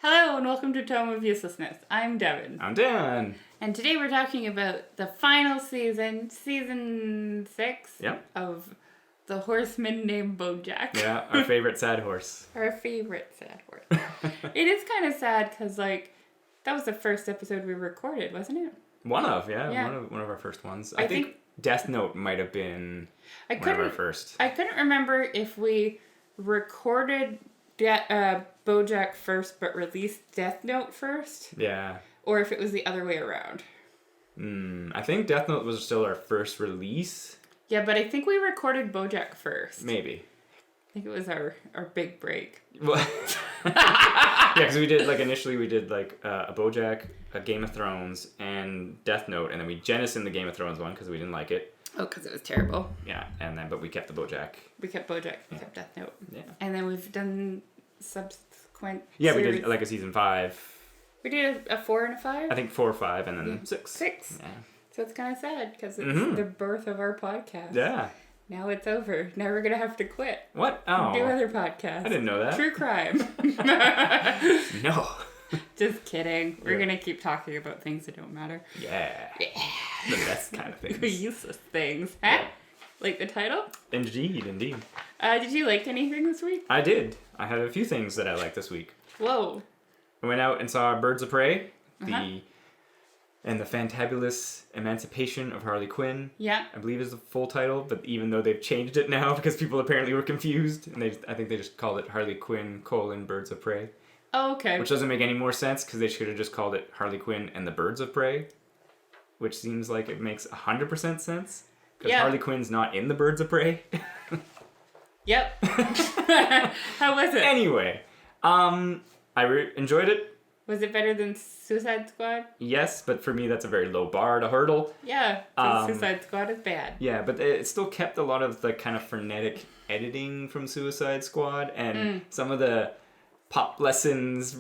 Hello and welcome to Tome of Uselessness. I'm Devin. I'm Dan. And today we're talking about the final season, season 6 Yep. of The Horseman Named Bojack. Yeah, our favorite sad horse. Our favorite sad horse. It is kind of sad because, that was the first episode we recorded, wasn't it? One of our first ones. I think Death Note might have been one of our first. I couldn't remember if we recorded Bojack first but released Death Note first. Yeah. Or if it was the other way around. I think Death Note was still our first release. Yeah, but I think we recorded Bojack first. Maybe. I think it was our big break. Well, yeah, because initially we did a Bojack, a Game of Thrones, and Death Note, and then we jettisoned the Game of Thrones one because we didn't like it. Oh, because it was terrible. Yeah, but we kept the Bojack. We kept Bojack, we kept Death Note. Yeah. And then we've done subsequent series. we did a season 5. We did a 4 and a 5? I think 4 or 5, and then 6. 6. Yeah. So it's kind of sad because it's the birth of our podcast. Yeah. Now it's over. Now we're going to have to quit. What? Oh. Do other podcasts. I didn't know that. True crime. No. Just kidding. We're going to keep talking about things that don't matter. Yeah. The best kind of things. Useless things. Huh? Yeah. Like the title? Indeed. Did you like anything this week? I did. I had a few things that I liked this week. Whoa. I went out and saw Birds of Prey, the Fantabulous Emancipation of Harley Quinn. Yeah. I believe is the full title, but even though they've changed it now because people apparently were confused, and I think they just called it Harley Quinn: Birds of Prey. Oh, okay. Which doesn't make any more sense because they should have just called it Harley Quinn and the Birds of Prey, which seems like it makes 100% sense because Harley Quinn's not in the Birds of Prey. Yep. How was it? Anyway, I enjoyed it. Was it better than Suicide Squad? Yes, but for me that's a very low bar to hurdle. Yeah, Suicide Squad is bad. Yeah, but it still kept a lot of the kind of frenetic editing from Suicide Squad and some of the pop lessons,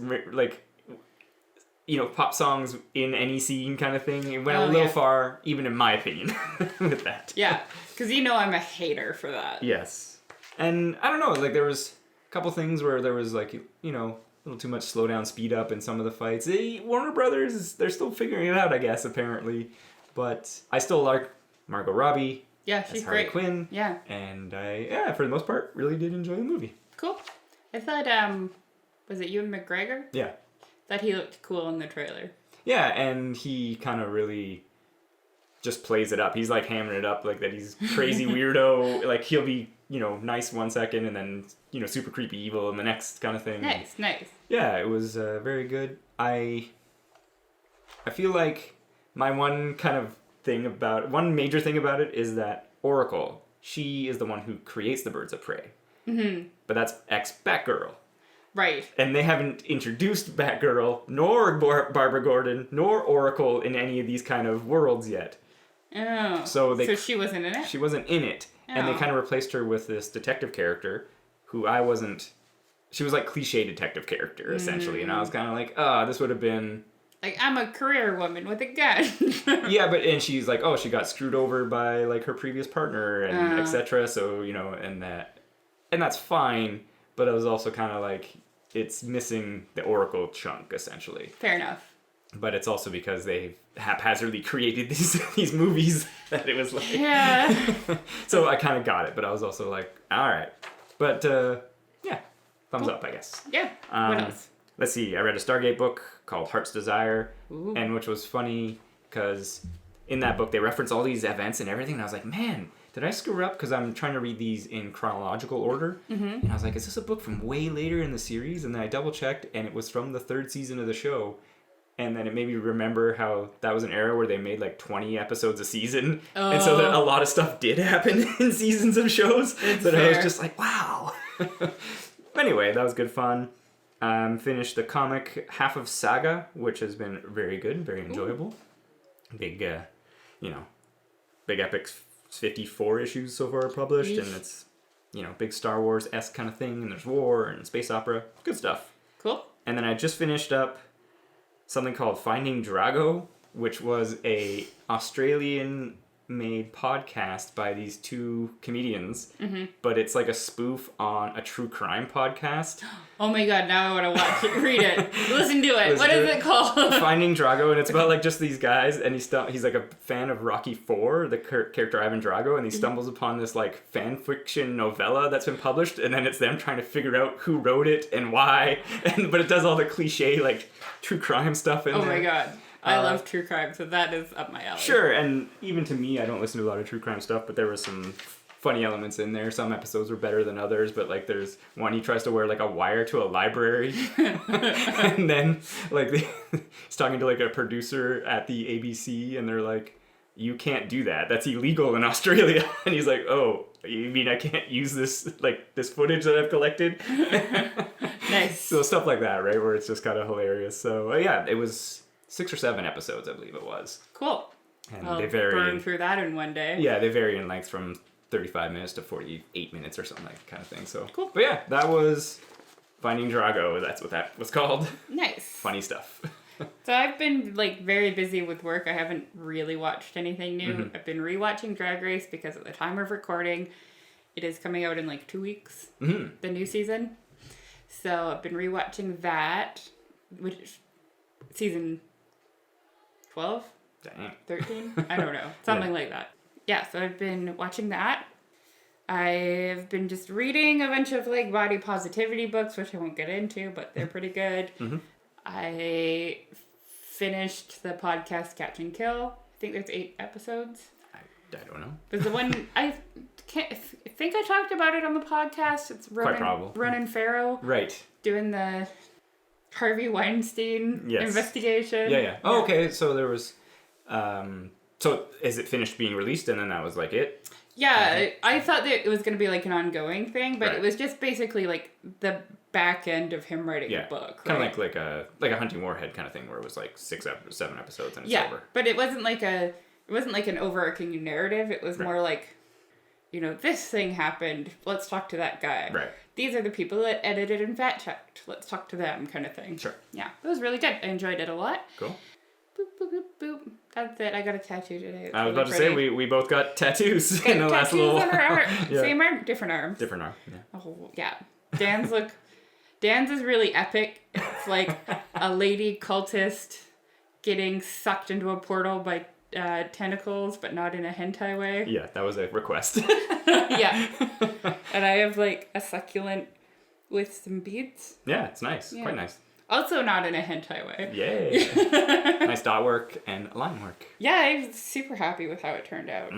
pop songs in any scene kind of thing. It went a little far, even in my opinion, with that. Yeah, because I'm a hater for that. Yes. And I don't know, there was a couple things where there was a little too much slow down, speed up in some of the fights. Warner Brothers, they're still figuring it out, I guess, apparently. But I still like Margot Robbie. Yeah, she's as Harley great. Quinn. Yeah. And I, for the most part, really did enjoy the movie. Cool. I thought, was it Ewan McGregor? Yeah. Thought he looked cool in the trailer. Yeah, and he kind of really just plays it up. He's hamming it up that he's crazy weirdo. He'll be, nice one second and then, super creepy evil in the next kind of thing. Nice. Yeah, it was very good. I feel like my one major thing about it is that Oracle, she is the one who creates the Birds of Prey. Mm-hmm. But that's ex-Batgirl. Right. And they haven't introduced Batgirl, nor Barbara Gordon, nor Oracle in any of these kind of worlds yet. Oh. So she wasn't in it? She wasn't in it. Oh. And they kind of replaced her with this detective character who she was cliche detective character, essentially. And I was kind of this would have been... I'm a career woman with a gun. Yeah, and she's she got screwed over by, her previous partner and et cetera. So, and that's fine. But it was also kind of it's missing the Oracle chunk, essentially. Fair enough. But it's also because they haphazardly created these movies that it was Yeah. So I kind of got it, but I was also all right. But, yeah, thumbs up, I guess. Yeah. What else? Let's see. I read a Stargate book called Heart's Desire, Ooh. and which was funny because in that book they reference all these events and everything, and I was like, man, did I screw up? Because I'm trying to read these in chronological order. Mm-hmm. And I was like, is this a book from way later in the series? And then I double-checked, and it was from the 3rd season of the show. And then it made me remember how that was an era where they made 20 episodes a season. Oh. And so that a lot of stuff did happen in seasons of shows. That I was just wow. Anyway, that was good fun. Finished the comic half of Saga, which has been very good, very enjoyable. Ooh. Big epic 54 issues so far published. Yeesh. And it's, big Star Wars-esque kind of thing. And there's war and space opera. Good stuff. Cool. And then I just finished up something called Finding Drago, which was a Australian fan-made podcast by these two comedians, but it's like a spoof on a true crime podcast. Oh my god, now I want to watch it. Read it. Listen to it. What is it called? Finding Drago, and it's about like just these guys, and he's like a fan of Rocky IV, the character Ivan Drago, and he stumbles upon this like fan fiction novella that's been published, and then it's them trying to figure out who wrote it and why, but it does all the cliche like true crime stuff in there. Oh my god. I love true crime, so that is up my alley. Sure, and even to me, I don't listen to a lot of true crime stuff, but there were some funny elements in there. Some episodes were better than others, but like there's one he tries to wear like a wire to a library, and then like he's talking to like a producer at the ABC, and they're like, "You can't do that. That's illegal in Australia." And he's like, "Oh, you mean I can't use this footage that I've collected?" Nice. So stuff like that, right? Where it's just kind of hilarious. So yeah, it was 6 or 7 episodes, I believe it was. Cool. And I'll they vary. burn through that in one day. Yeah, they vary in length from 35 minutes to 48 minutes or something like that kind of thing. So cool. But yeah, that was Finding Drago. That's what that was called. Nice. Funny stuff. So I've been like very busy with work. I haven't really watched anything new. I've been rewatching Drag Race because at the time of recording, it is coming out in like 2 weeks. The new season. So I've been rewatching that, which season 12? Dang. 13? I don't know. Something like that. Yeah, so I've been watching that. I've been just reading a bunch of like body positivity books, which I won't get into, but they're pretty good. I finished the podcast Catch and Kill. I think there's 8 episodes. I don't know. There's the one, I think I talked about it on the podcast. It's Ronan Farrow. Right. Doing the Harvey Weinstein investigation. Yeah. Oh, okay. So there was, so is it finished being released and then that was like it? Yeah, I thought that it was going to be like an ongoing thing, but it was just basically like the back end of him writing a book. Kind of like a Hunting Warhead kind of thing where it was like 7 episodes and it's over. But it wasn't like an overarching narrative. It was more like, this thing happened. Let's talk to that guy. Right. These are the people that edited and fact checked. Let's talk to them, kind of thing. Sure. Yeah, it was really good. I enjoyed it a lot. Cool. Boop, boop, boop, boop. That's it. I got a tattoo today. I was about to say we both got tattoos in the last little. Tattoos on our arm. Same arm, different arms. Different arm. Yeah. Oh yeah. Dan's is really epic. It's like a lady cultist getting sucked into a portal by tentacles, but not in a hentai way. Yeah, that was a request. Yeah. And I have like a succulent with some beads. Yeah, it's nice. Yeah. Quite nice. Also not in a hentai way. Yay. Nice dot work and line work. Yeah, I'm super happy with how it turned out.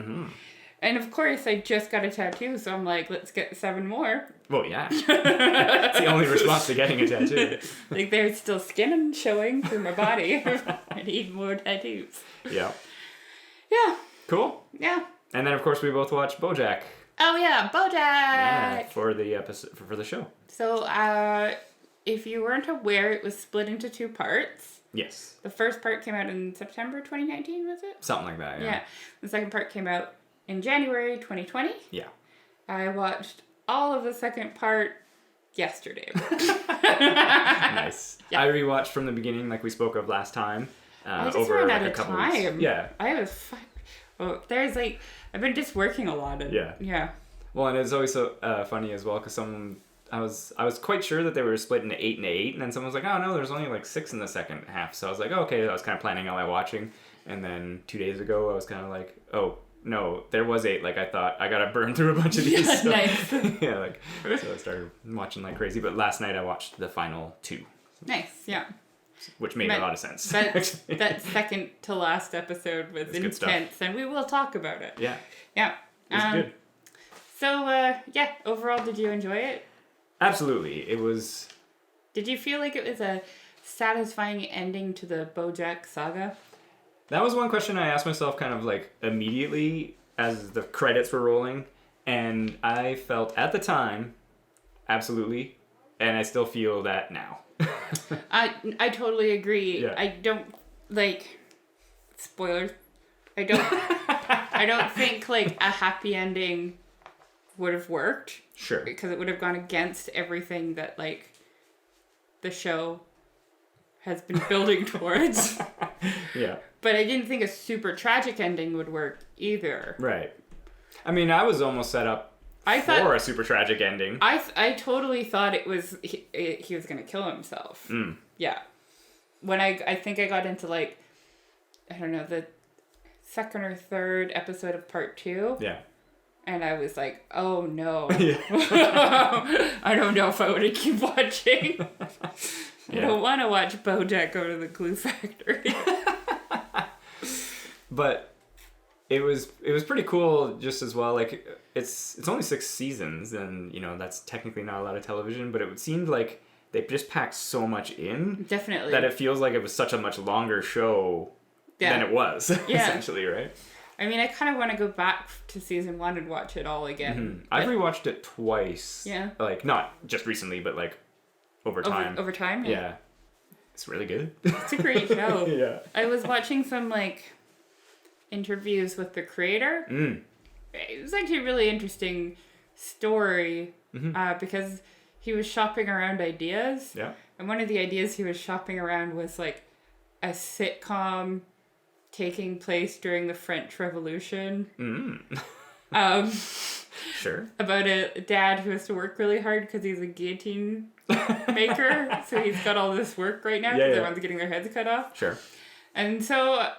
And of course, I just got a tattoo, so I'm like, let's get 7 more. Well, yeah. It's the only response to getting a tattoo. Like, there's still skin showing through my body. I need more tattoos. Yeah. Yeah. Cool. Yeah. And then, of course, we both watched Bojack. Oh, yeah, Bojack! Yeah, for the episode, for the show. So, if you weren't aware, it was split into 2 parts. Yes. The first part came out in September 2019, was it? Something like that, yeah. Yeah. The second part came out in January 2020. Yeah. I watched all of the second part yesterday. Nice. Yeah. I rewatched from the beginning, like we spoke of last time. I just over ran like out a of couple time. weeks. Yeah. I was there's like, I've been just working a lot. Yeah. Well, and it's always so funny as well, because I was quite sure that they were split into 8 and 8, and then someone was like, oh no, there's only like 6 in the second half. So I was like, oh, okay, I was kind of planning on my watching. And then 2 days ago, I was kind of like, oh, no, there was 8. Like, I thought I gotta burn through a bunch of these. So, nice. Yeah, so I started watching like crazy. But last night I watched the final 2. Nice, yeah. Which made a lot of sense. That second to last episode was intense, and we will talk about it. Yeah. Yeah. It was good. So, overall, did you enjoy it? Absolutely. It was... Did you feel like it was a satisfying ending to the Bojack saga? That was one question I asked myself kind of like immediately as the credits were rolling. And I felt at the time, absolutely. And I still feel that now. I totally agree. Yeah. I don't, like, spoilers. I don't think, like, a happy ending would have worked. Sure. Because it would have gone against everything that, like, the show has been building towards. Yeah. But I didn't think a super tragic ending would work either. Right. I mean, I was almost set up for a super tragic ending. I totally thought it was he was gonna kill himself. Yeah. When I think I got into like, I don't know, the second or third episode of part 2. Yeah. And I was like, oh no. Yeah. I don't know if I want to keep watching. I don't want to watch Bojack go to the glue factory. But it was pretty cool just as well. Like it's only 6 seasons, and you know that's technically not a lot of television, but it seemed like they just packed so much in. Definitely. That it feels like it was such a much longer show than it was, essentially, right? I mean, I kind of want to go back to season 1 and watch it all again. I've rewatched it twice. Yeah. Like, not just recently, but like over time. Over time? Yeah. It's really good. It's a great show. Yeah. I was watching some like interviews with the creator. It was actually a really interesting story because he was shopping around ideas. Yeah. And one of the ideas he was shopping around was like a sitcom taking place during the French Revolution. Sure. About a dad who has to work really hard because he's a guillotine maker. So he's got all this work right now because everyone's getting their heads cut off. Sure. And so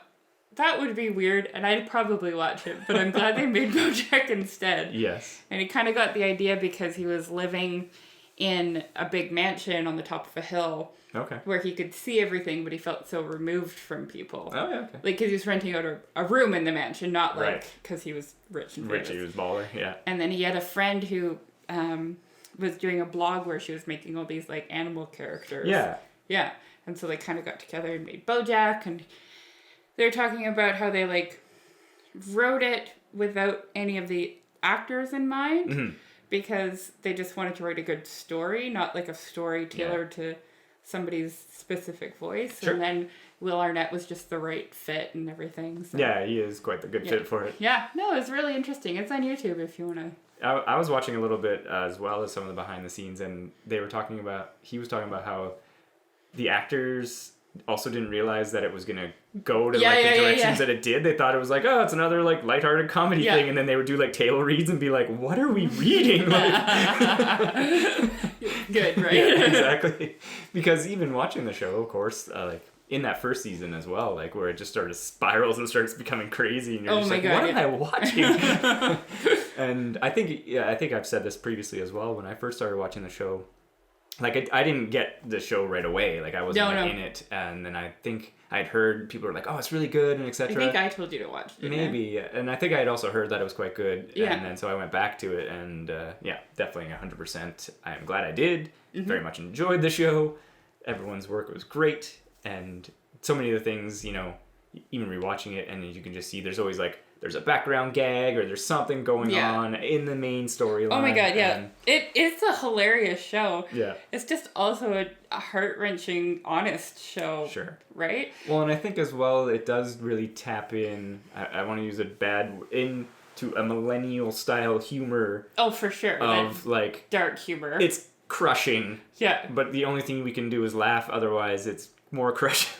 that would be weird, and I'd probably watch it, but I'm glad they made Bojack instead. Yes. And he kind of got the idea because he was living in a big mansion on the top of a hill. Okay. Where he could see everything, but he felt so removed from people. Oh, yeah, okay. Like, because he was renting out a room in the mansion, not like because he was rich and famous. Rich, he was baller, yeah. And then he had a friend who was doing a blog where she was making all these, like, animal characters. Yeah. Yeah. And so they kind of got together and made Bojack, and they were talking about how they, like, wrote it without any of the actors in mind, because they just wanted to write a good story, not, like, a story tailored to somebody's specific voice. Sure. And then Will Arnett was just the right fit and everything. So. Yeah, he is quite the good fit for it. Yeah, no, it's really interesting. It's on YouTube if you want to. I was watching a little bit as well as some of the behind the scenes, and he was talking about how the actors also didn't realize that it was going to go to the directions that it did. They thought it was like, oh, it's another like lighthearted comedy thing, and then they would do like table reads and be like, what are we reading? Like, good, right? Yeah, exactly. Because even watching the show, of course, like in that first season as well, like where it just sort of spirals and starts becoming crazy, and you're just like, what am I watching? And I think I've said this previously as well. When I first started watching the show, like I didn't get the show right away. Like I wasn't in it, and then I think I'd heard people were like, "Oh, it's really good," and etc. I think I told you to watch it. Maybe, and I think I had also heard that it was quite good. Yeah. And then so I went back to it, and definitely 100%. I am glad I did. Very much enjoyed the show. Everyone's work was great, and so many of the things, you know, even rewatching it, and you can just see there's always like. There's a background gag or there's something going on in the main storyline. Oh my god, yeah. It's a hilarious show. Yeah. It's just also a heart-wrenching, honest show. Sure. Right? Well, and I think as well, it does really tap in, I want to use it into a millennial-style humor. Oh, for sure. Of, like... dark humor. It's crushing. Yeah. But the only thing we can do is laugh, otherwise it's more crushing.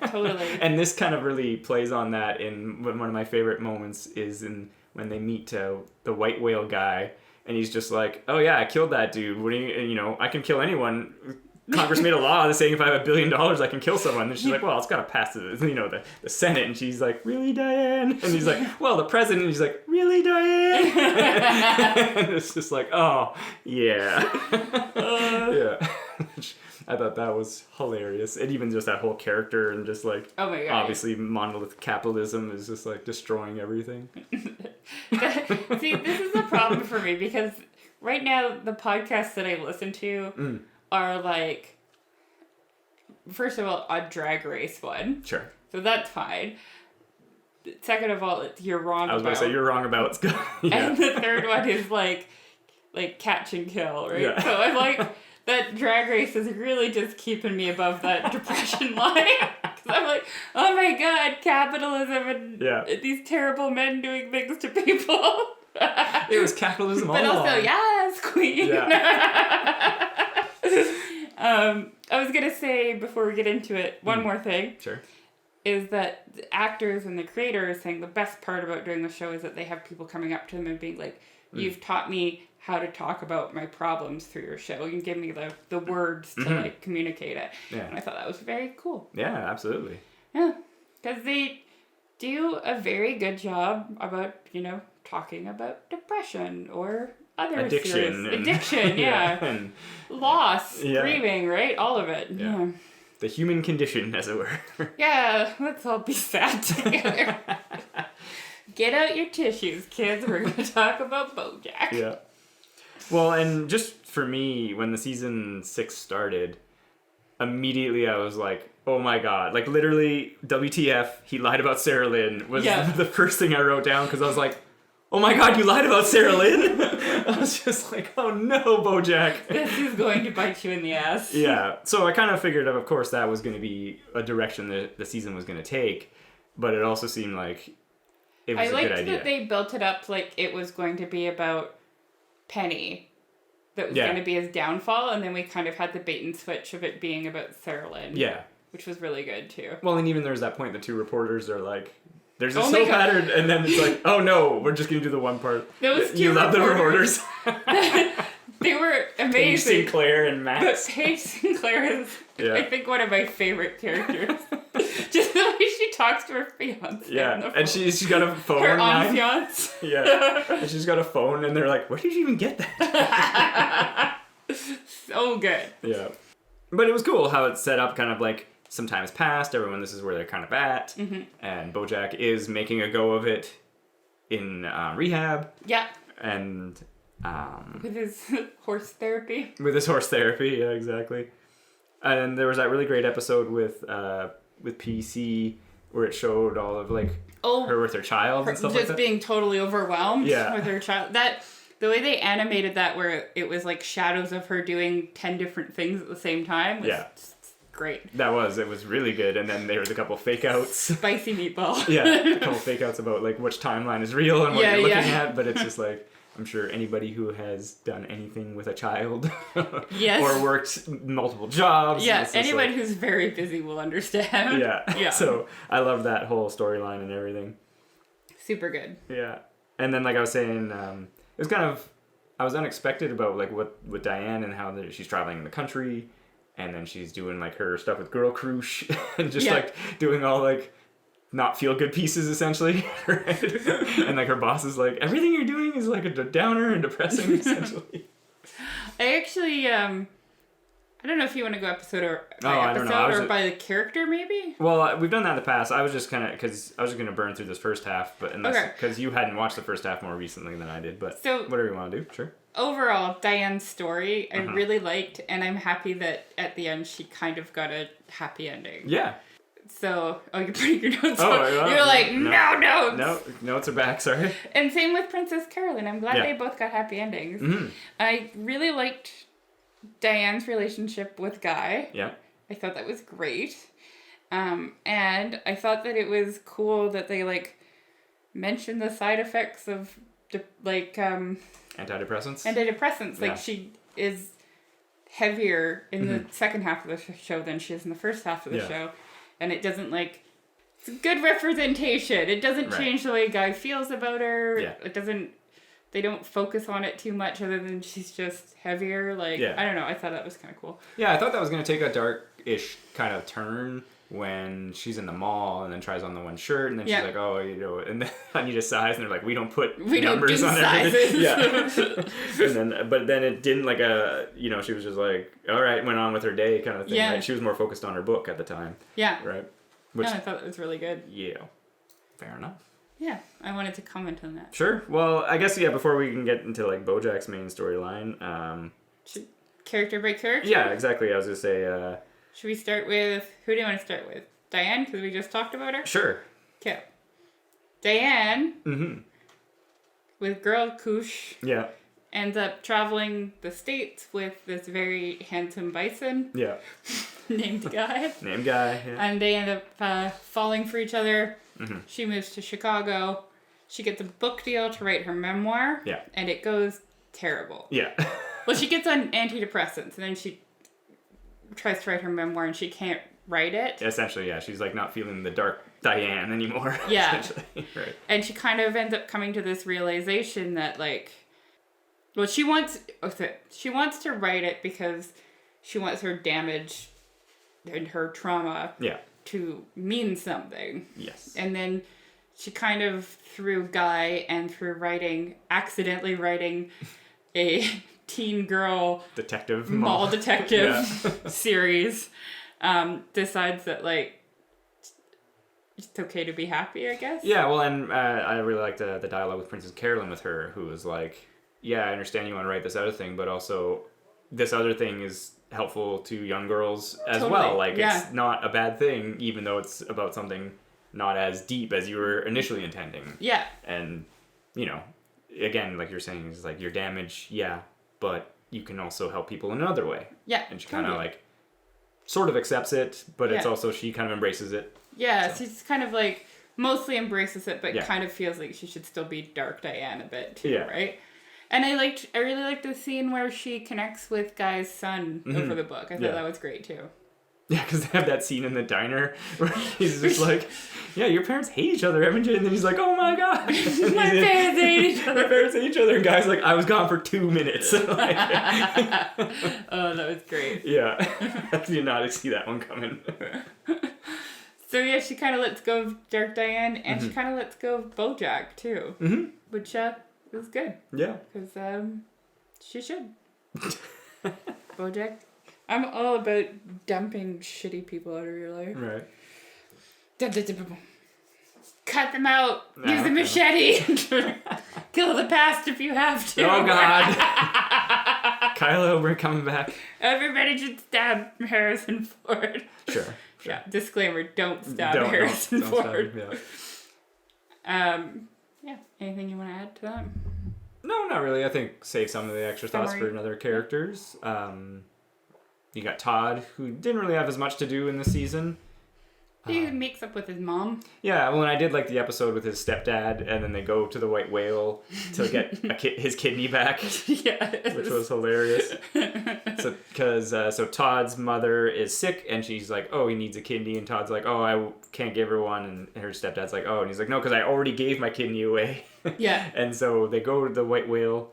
Totally. And this kind of really plays on that in one of my favorite moments is when they meet the white whale guy, and he's just like, oh yeah, I killed that dude. What do you know, I can kill anyone. Congress made a law saying if I have $1 billion, I can kill someone. And she's like, well, it's got to pass the Senate. And she's like, really, Diane? And he's like, well, the president. And he's like, really, Diane? And it's just like, oh, yeah. Yeah. I thought that was hilarious. And even just that whole character and just like, oh my God, obviously monolith capitalism is just like destroying everything. See, this is a problem for me because right now the podcasts that I listen to are like, first of all, a drag race one. Sure. So that's fine. Second of all, you're wrong about. I was going to say, you're wrong about what's going on. And the third one is like catch and kill, right? Yeah. So I'm like... That drag race is really just keeping me above that depression line. Because I'm like, oh my god, capitalism and these terrible men doing things to people. It was capitalism all along. But also, yes, queen. Yeah. I was going to say, before we get into it, one more thing. Sure. is that the actors and the creators saying the best part about doing the show is that they have people coming up to them and being like, you've taught me how to talk about my problems through your show. You give me the words to like communicate it. Yeah. And I thought that was very cool. Yeah, absolutely. Yeah. Because they do a very good job about, talking about depression or other addiction. Addiction, yeah. And loss, grieving, right? All of it. Yeah. The human condition, as it were. Yeah, let's all be sad together. Get out your tissues, kids. We're going to talk about Bojack. Yeah. Well, and just for me, when the season 6 started, immediately I was like, oh my god. Like, literally, WTF, he lied about Sarah Lynn was the first thing I wrote down, because I was like, oh my god, you lied about Sarah Lynn? I was just like, oh no, Bojack. This is going to bite you in the ass. Yeah. So I kind of figured, of course, that was going to be a direction that the season was going to take, but it also seemed like it was a good idea. I liked that they built it up like it was going to be about Penny. That was going to be his downfall, and then we kind of had the bait and switch of it being about Sarah Lynn. Yeah. Which was really good, too. Well, and even there's that point, the two reporters are like, there's a soap pattern, and then it's like, oh no, we're just going to do the one part. Those two you love the reporters. They were amazing. Paige Sinclair and Max. But Paige Sinclair is, I think, one of my favorite characters. Just the way she talks to her fiance. Yeah, and she's got a phone. Her fiance. Yeah, and she's got a phone, and they're like, where did you even get that? So good. Yeah. But it was cool how it's set up, kind of like some time has passed, everyone, this is where they're kind of at, and Bojack is making a go of it in rehab. Yeah. And... with his horse therapy. With his horse therapy, yeah, exactly. And there was that really great episode with PC where it showed all of like her with her child and stuff like that. Just being totally overwhelmed with her child. The way they animated that, where it was like shadows of her doing 10 different things at the same time, was great. It was really good. And then there was a couple fake outs. Spicy meatball. Yeah, a couple fake outs about like which timeline is real and what you're looking at, but it's just like, I'm sure anybody who has done anything with a child or worked multiple jobs. Yeah, anyone who's very busy will understand. Yeah. So I love that whole storyline and everything. Super good. Yeah. And then, like I was saying, it was kind of, I was unexpected about like what with Diane and how she's traveling in the country, and then she's doing like her stuff with Girl Crush and just like doing all like not feel good pieces essentially. Right? And like her boss is like, everything you're doing is like a downer and depressing essentially. I actually I don't know if you want to go episode or by the character maybe. Well, we've done that in the past. I was just kind of, because I was just going to burn through this first half, but because you hadn't watched the first half more recently than I did, but so, whatever you want to do, sure. Overall, Diane's story I really liked, and I'm happy that at the end she kind of got a happy ending. Yeah. So, you're putting your notes on. You're like, no notes! No, notes are back, sorry. And same with Princess Carolyn. I'm glad they both got happy endings. Mm-hmm. I really liked Diane's relationship with Guy. Yeah. I thought that was great. And I thought that it was cool that they, mentioned the side effects of, Antidepressants? Like, she is heavier in the second half of the show than she is in the first half of the show. And it doesn't, it's good representation. It doesn't change the way Guy feels about her. Yeah. It doesn't, they don't focus on it too much other than she's just heavier. I don't know. I thought that was kind of cool. Yeah, I thought that was going to take a dark-ish kind of turn when she's in the mall and then tries on the one shirt and then she's like, and then I need a size, and they're like, we don't put numbers on everything. Yeah. But then it didn't she was just like, all right, went on with her day kind of thing. Yeah. Right? She was more focused on her book at the time. Yeah. Right. I thought that was really good. Yeah. Fair enough. Yeah, I wanted to comment on that. Sure. Well, I guess, before we can get into, Bojack's main storyline. Character by character? Yeah, exactly. I was going to say... should we start with... Who do you want to start with? Diane, because we just talked about her? Sure. Okay. Diane, with Girl Crush, ends up traveling the States with this very handsome bison. Yeah. named Guy. Yeah. And they end up falling for each other. Mm-hmm. She moves to Chicago. She gets a book deal to write her memoir. Yeah. And it goes terrible. Yeah. Well, she gets on antidepressants, and then she tries to write her memoir, and she can't write it. Essentially, yeah. She's like not feeling the dark Diane anymore. Yeah. Right. And she kind of ends up coming to this realization that like, well, she wants to write it because she wants her damage and her trauma to mean something. Yes. And then she kind of, through Guy and through accidentally writing a teen girl mall detective series, decides that like it's okay to be happy, I guess. Yeah, well, and I really liked the dialogue with Princess Carolyn with her, who was like, yeah, I understand you want to write this other thing, but also this other thing is helpful to young girls as well. Like, it's not a bad thing, even though it's about something not as deep as you were initially intending. Yeah. And, you know, again, like you're saying, it's like your damage, but you can also help people in another way. Yeah. And she kind of like sort of accepts it, but it's also, she kind of embraces it. Yeah, so. She's kind of like mostly embraces it, but kind of feels like she should still be Dark Diane a bit too, right? And I really liked the scene where she connects with Guy's son over the book. I thought that was great too. Yeah, because they have that scene in the diner where he's just like, yeah, your parents hate each other, haven't you? And then he's like, oh my god. My parents hate each other. My parents hate each other. And Guy's like, I was gone for 2 minutes. Oh, that was great. Yeah. I did not see that one coming. So yeah, she kind of lets go of Dark Diane, and she kind of lets go of Bojack too. Mm-hmm. Which was good. Yeah. Because she should. Bojack. I'm all about dumping shitty people out of your life. Right. Cut them out. Use the machete. Kill the past if you have to. Oh god. Kylo, we're coming back. Everybody should stab Harrison Ford. Sure. Yeah. Disclaimer: don't stab Harrison Ford. Yeah. Anything you want to add to that? No, not really. I think save some of the extra thoughts for other characters. You got Todd, who didn't really have as much to do in this season. He makes up with his mom. Yeah, well, and I did like the episode with his stepdad, and then they go to the White Whale to get his kidney back. Yes. Which was hilarious. So Todd's mother is sick, and she's like, oh, he needs a kidney, and Todd's like, oh, I can't give her one, and her stepdad's like, oh, and he's like, no, because I already gave my kidney away. Yeah. And so they go to the White Whale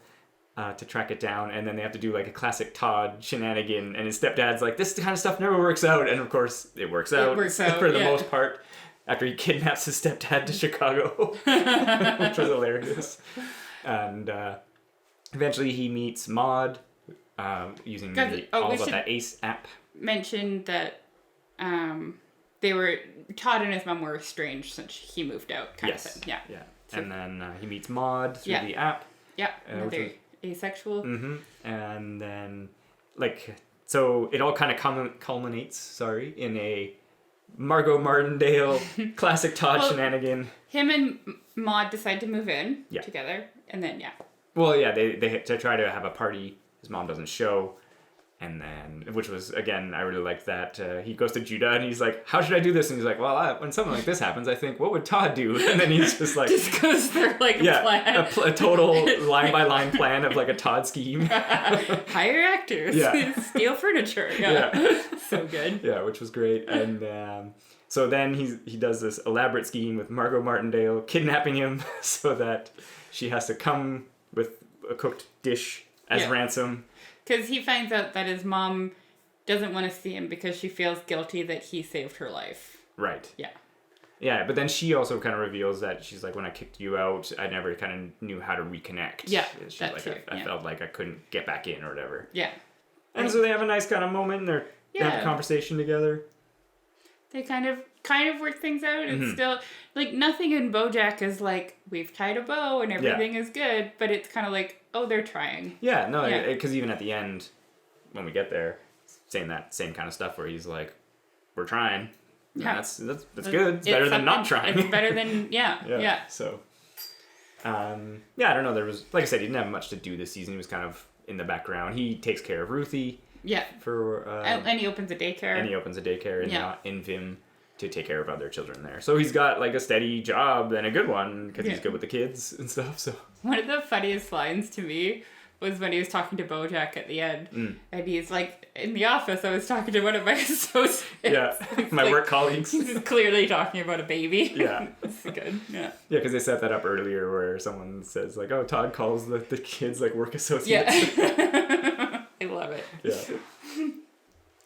to track it down, and then they have to do like a classic Todd shenanigan, and his stepdad's like, this kind of stuff never works out, and of course it works out for the most part after he kidnaps his stepdad to Chicago, which was hilarious. And eventually he meets Maud using that Ace app. Mentioned that Todd and his mom were estranged since he moved out, kind of thing. Yeah. So, and then he meets Maud through the app. Yeah, another asexual. Mm-hmm. And then, so it all kind of culminates, in a Margot Martindale classic Todd shenanigan. Him and Maud decide to move in together, and then, Well, they try to have a party. His mom doesn't show. And then, which was, again, I really liked that. He goes to Judah and he's like, how should I do this? And he's like, well, when something like this happens, I think, what would Todd do? And then he's just like... just goes through, a plan. A total line-by-line plan of, a Todd scheme. Hire actors. Steal furniture. So good. Yeah, which was great. And so then he does this elaborate scheme with Margot Martindale, kidnapping him so that she has to come with a cooked dish as ransom. Because he finds out that his mom doesn't want to see him because she feels guilty that he saved her life. Right. Yeah. Yeah, but then she also kind of reveals that she's like, when I kicked you out, I never kind of knew how to reconnect. Yeah, she's that's true. I felt like I couldn't get back in or whatever. Yeah. And so they have a nice kind of moment, and they have a conversation together. They kind of work things out. It's still, nothing in Bojack is we've tied a bow and everything is good, but it's kind of they're trying. Yeah, no, because even at the end, when we get there, saying that same kind of stuff where he's like, we're trying. Yeah. That's good. It's better than not trying. It's better than, yeah. So, I don't know. There was, like I said, he didn't have much to do this season. He was kind of in the background. He takes care of Ruthie. Yeah. And he opens a daycare. In Vim to take care of other children there. So he's got a steady job and a good one because he's good with the kids and stuff. So one of the funniest lines to me was when he was talking to Bojack at the end. And he's like, in the office, I was talking to one of my associates. Yeah, my like, work colleagues. He's clearly talking about a baby. Yeah. It's good. Yeah. Yeah, because they set that up earlier where someone says, like, oh, Todd calls the kids, like, work associates. Yeah. I love it. Yeah.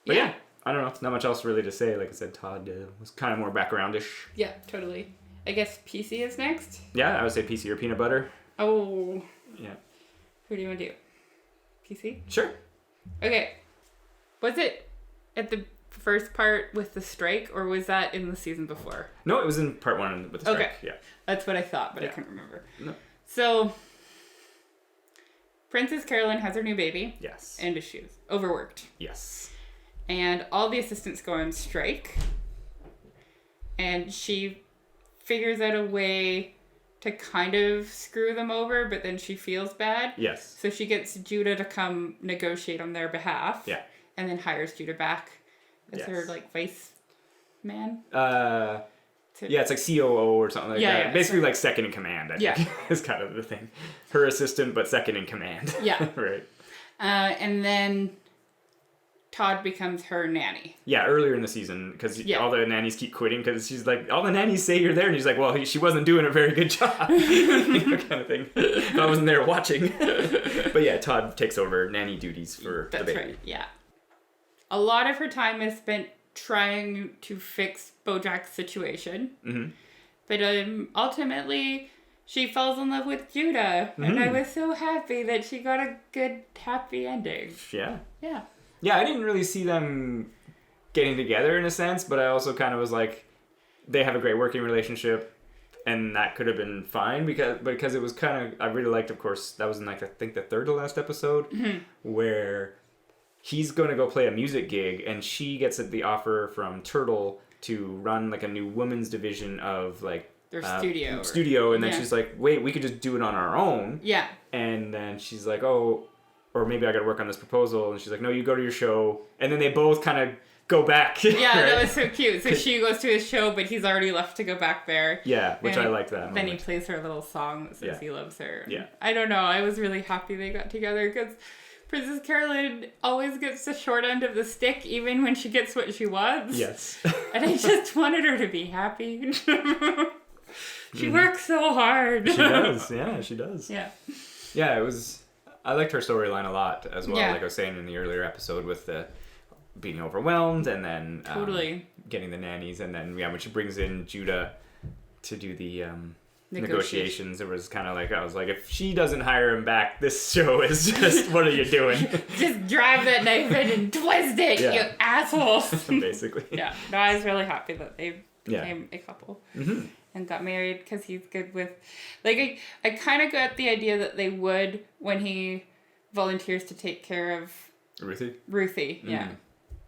But yeah, I don't know. Not much else really to say. Like I said, Todd was kind of more backgroundish. Yeah, totally. I guess PC is next? Yeah, I would say PC or peanut butter. Oh. Yeah. Who do you want to do? PC? Sure. Okay. Was it at the first part with the strike, or was that in the season before? No, it was in part 1 with the strike. Okay. Yeah. That's what I thought, but I couldn't remember. No. So, Princess Carolyn has her new baby. Yes. And she's overworked. Yes. And all the assistants go on strike. And she figures out a way to kind of screw them over, but then she feels bad. Yes. So she gets Judah to come negotiate on their behalf. Yeah. And then hires Judah back as her, like, vice man. Yeah, it's like COO or something like that. Yeah, basically like second in command, I think, is kind of the thing. Her assistant, but second in command. Yeah. Right. And then Todd becomes her nanny. Yeah, earlier in the season, because all the nannies keep quitting because she's like, all the nannies say you're there, and he's like, well, she wasn't doing a very good job, kind of thing. I wasn't there watching. But yeah, Todd takes over nanny duties for the baby. That's right, yeah. A lot of her time is spent trying to fix Bojack's situation. Mm-hmm. But ultimately, she falls in love with Judah, and I was so happy that she got a good, happy ending. Yeah. Yeah. Yeah, I didn't really see them getting together in a sense, but I also kind of was like, they have a great working relationship, and that could have been fine because it was kind of, I really liked, of course, that was in like, I think the third to last episode, where he's going to go play a music gig, and she gets the offer from Turtle to run like a new women's division of like their studio, and then she's like, wait, we could just do it on our own. Yeah. And then she's like, oh, or maybe I got to work on this proposal. And she's like, no, you go to your show. And then they both kind of go back. Yeah, right? That was so cute. So she goes to his show, but he's already left to go back there. Yeah, which I like that. Then he plays her little song that says he loves her. Yeah. I don't know. I was really happy they got together because Princess Carolyn always gets the short end of the stick, even when she gets what she wants. Yes. And I just wanted her to be happy. She works so hard. She does. Yeah, she does. Yeah. Yeah, it was... I liked her storyline a lot as well, like I was saying in the earlier episode with the being overwhelmed and then getting the nannies, and then when she brings in Judah to do the negotiations, it was kind of like, I was like, if she doesn't hire him back, this show is just, what are you doing? Just drive that knife in and twist it, you assholes. Basically. Yeah, no, I was really happy that they became a couple. Mm-hmm. And got married because he's good with... Like, I kind of got the idea that they would when he volunteers to take care of... Ruthie, yeah.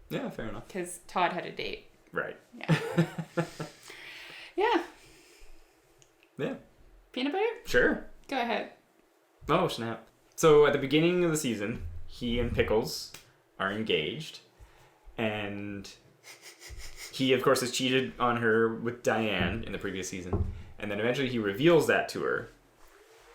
Yeah, fair enough. Because Todd had a date. Right. Yeah. Yeah. Yeah. Peanut butter? Sure. Go ahead. Oh, snap. So, at the beginning of the season, he and Pickles are engaged. And... he, of course, has cheated on her with Diane in the previous season. And then eventually he reveals that to her.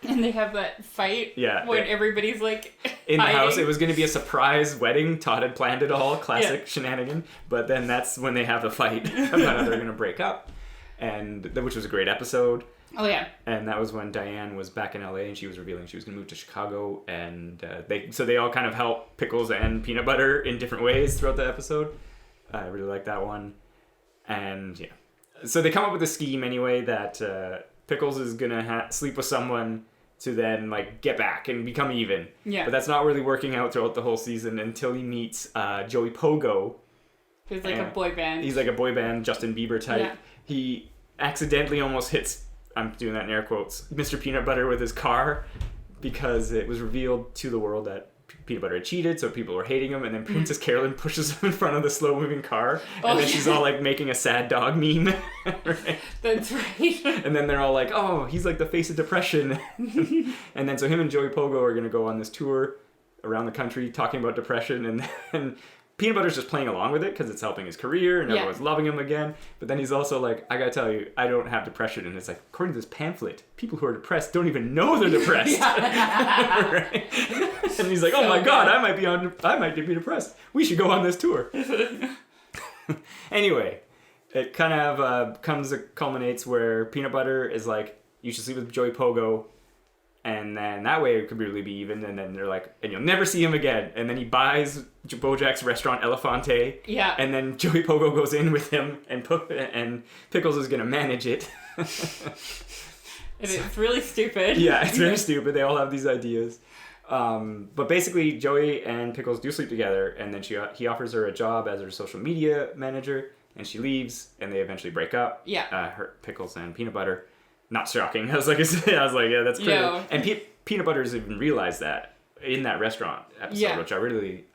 And they have that fight when everybody's like in the house. It was going to be a surprise wedding. Todd had planned it all. Classic shenanigan. But then that's when they have the fight about how they're going to break up. And which was a great episode. Oh, yeah. And that was when Diane was back in LA and she was revealing she was going to move to Chicago. And they all kind of help Pickles and Peanut Butter in different ways throughout the episode. I really like that one. And yeah, so they come up with a scheme anyway that Pickles is gonna sleep with someone to then like get back and become even. Yeah. But that's not really working out throughout the whole season until he meets Joey Pogo. Who's like a boy band. He's like a boy band Justin Bieber type. Yeah. He accidentally almost hits, I'm doing that in air quotes, Mr. Peanut Butter with his car because it was revealed to the world that Peanut Butter had cheated, so people were hating him, and then Princess Carolyn pushes him in front of the slow-moving car, and then she's all like making a sad dog meme. Right? That's right. And then they're all like, oh, he's like the face of depression. And then so him and Joey Pogo are going to go on this tour around the country talking about depression, and then Peanut Butter's just playing along with it because it's helping his career and everyone's loving him again. But then he's also like, I gotta tell you, I don't have depression. And it's like, according to this pamphlet, people who are depressed don't even know they're depressed. Right? And he's like, oh my God, I might be depressed. We should go on this tour. Anyway, it kind of culminates where Peanut Butter is like, you should sleep with Joey Pogo. And then that way it could really be even. And then they're like, and you'll never see him again. And then he buys Bojack's restaurant, Elefante. Yeah. And then Joey Pogo goes in with him, and Pickles is going to manage it. It's really stupid. Yeah, it's very stupid. They all have these ideas. But basically, Joey and Pickles do sleep together. And then he offers her a job as her social media manager. And she leaves, and they eventually break up. Yeah. Pickles and Peanut Butter. Not shocking. I was like, yeah, that's clear. No. And Peanut Butter's even realized that in that restaurant episode, which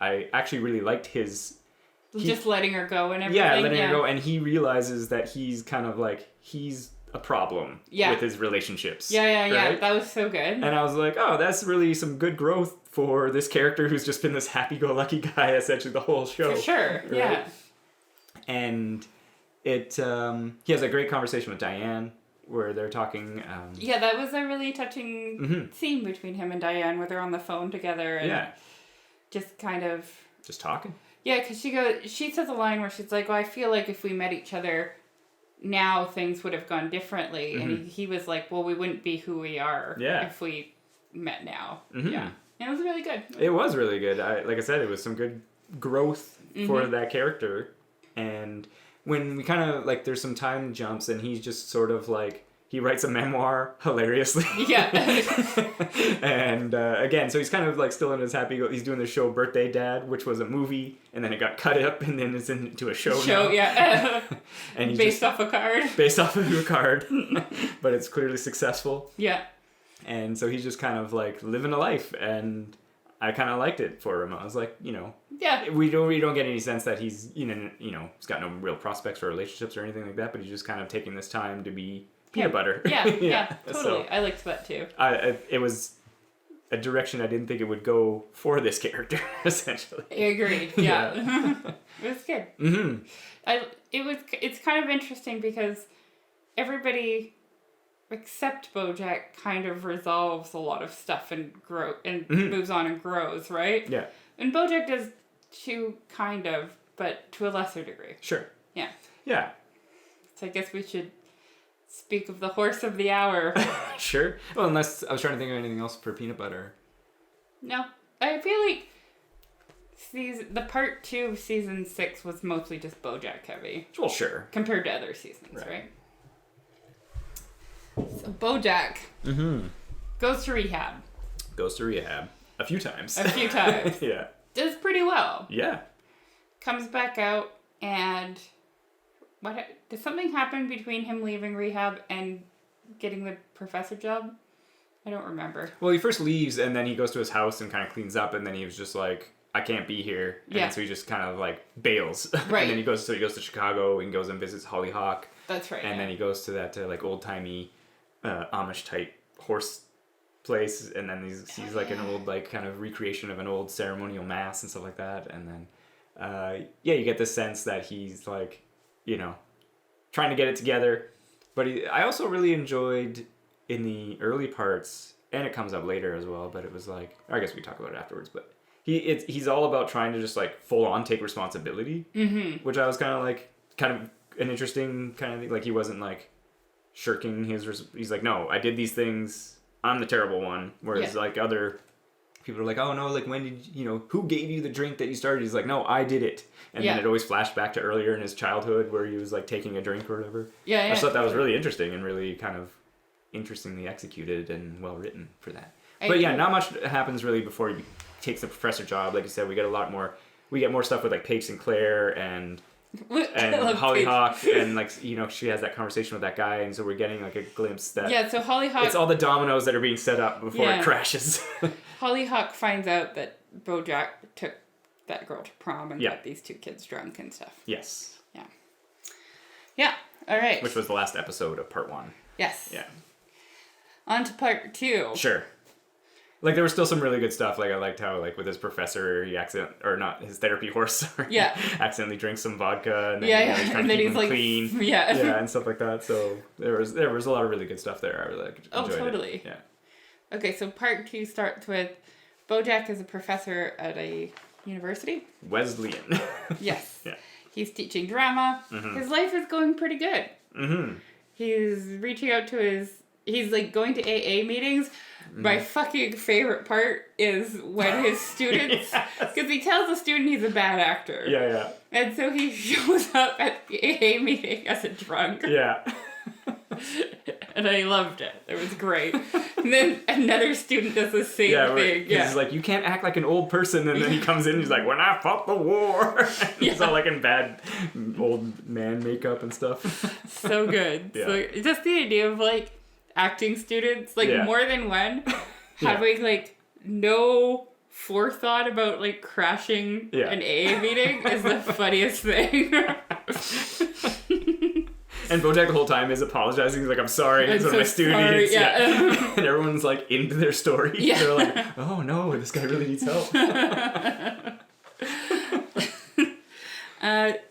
I actually really liked his. Just letting her go and everything. Yeah, letting her go, and he realizes that he's kind of like he's a problem with his relationships. Yeah. Right? That was so good. And I was like, oh, that's really some good growth for this character who's just been this happy-go-lucky guy essentially the whole show. For sure. Right? Yeah. And he has a great conversation with Diane. Where they're talking. That was a really touching scene between him and Diane, where they're on the phone together and just kind of just talking. Yeah, because she says a line where she's like, "Well, I feel like if we met each other now, things would have gone differently." And he was like, "Well, we wouldn't be who we are if we met now." Yeah, and it was really good. It was really good. Like I said, it was some good growth for that character, and. When we kind of, like, there's some time jumps and he's just sort of, like, he writes a memoir hilariously. Yeah. And, again, so he's kind of, like, still in his he's doing the show Birthday Dad, which was a movie, and then it got cut up, and then it's into a show now. Yeah. And he's based off a card. Based off of a card. But it's clearly successful. Yeah. And so he's just kind of, like, living a life, and I kind of liked it for him. I was like, we don't get any sense that he's he's got no real prospects for relationships or anything like that, but he's just kind of taking this time to be Peanut Butter. Yeah, totally. So, I liked that too. It was a direction I didn't think it would go for this character, essentially. I agreed. Yeah. It was good. Mm-hmm. It's kind of interesting because everybody except Bojack kind of resolves a lot of stuff and moves on and grows, right? Yeah. And Bojack does too, kind of, but to a lesser degree. Sure. Yeah. Yeah. So I guess we should speak of the horse of the hour. Sure. Well, unless I was trying to think of anything else for Peanut Butter. No. I feel like the part 2 of season 6 was mostly just Bojack heavy. Well, sure. Compared to other seasons, right? So Bojack goes to rehab. A few times. Yeah. Does pretty well. Yeah. Comes back out and does something happen between him leaving rehab and getting the professor job? I don't remember. Well, he first leaves and then he goes to his house and kind of cleans up and then he was just like, I can't be here. And so he just kind of like bails. Right. And then he goes to Chicago and goes and visits Hollyhock. That's right. And then he goes to that like old-timey Amish type horse place, and then he's like an old like kind of recreation of an old ceremonial mass and stuff like that, and then you get the sense that he's like trying to get it together, but I also really enjoyed in the early parts, and it comes up later as well, but it was like, I guess we talk about it afterwards, but he's all about trying to just like full on take responsibility, which I was kind of an interesting kind of thing. Like he wasn't like shirking he's like, no, I did these things, I'm the terrible one, whereas like other people are like, oh no, like when did who gave you the drink that you started? He's like, no, I did it. And then it always flashed back to earlier in his childhood where he was like taking a drink or whatever. I just thought that was really interesting and really kind of interestingly executed and well written for that. But not much happens really before he takes the professor job. Like you said, we get more stuff with like Paige Sinclair and Hollyhock, and like she has that conversation with that guy, and so we're getting like a glimpse that so Hollyhock, it's all the dominoes that are being set up before it crashes. Hollyhock finds out that Bojack took that girl to prom and got these two kids drunk and stuff. Yes. Yeah. All right. Which was the last episode of part 1. Yes. Yeah. On to part 2. Sure. Like, there was still some really good stuff. Like, I liked how, like, with his professor, his therapy horse, accidentally drinks some vodka, and then he's trying to keep him like, clean. Yeah, and stuff like that. So, there was a lot of really good stuff there. I really enjoyed totally. it. Yeah. Okay, so part 2 starts with Bojack is a professor at a university. Wesleyan. Yes. Yeah. He's teaching drama. Mm-hmm. His life is going pretty good. Mm-hmm. He's reaching out to he's like going to AA meetings. My fucking favorite part is when his students, because he tells the student he's a bad actor. Yeah, yeah. And so he shows up at the AA meeting as a drunk. Yeah. And I loved it. It was great. And then another student does the same thing. Yeah. He's like, you can't act like an old person. And then he comes in and he's like, when I fought the war. He's all like in bad old man makeup and stuff. So good. Yeah. So just the idea of like acting students, like more than one, having like no forethought about like crashing an AA meeting is the funniest thing. And Bojack the whole time is apologizing. He's like, I'm sorry. It's one of my students. Yeah. And everyone's like into their story. Yeah. They're like, oh no, this guy really needs help.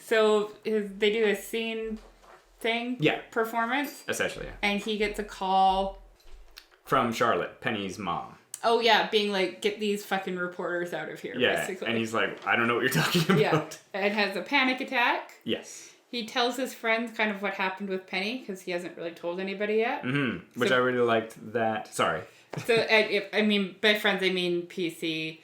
So they do a scene thing. Yeah. Performance. Essentially, yeah. And he gets a call. From Charlotte, Penny's mom. Oh yeah, being like, get these fucking reporters out of here, basically. And he's like, I don't know what you're talking about. Yeah. And has a panic attack. Yes. He tells his friends kind of what happened with Penny, because he hasn't really told anybody yet. Mm-hmm. Which I really liked that. Sorry. So, I mean, by friends, I mean PC,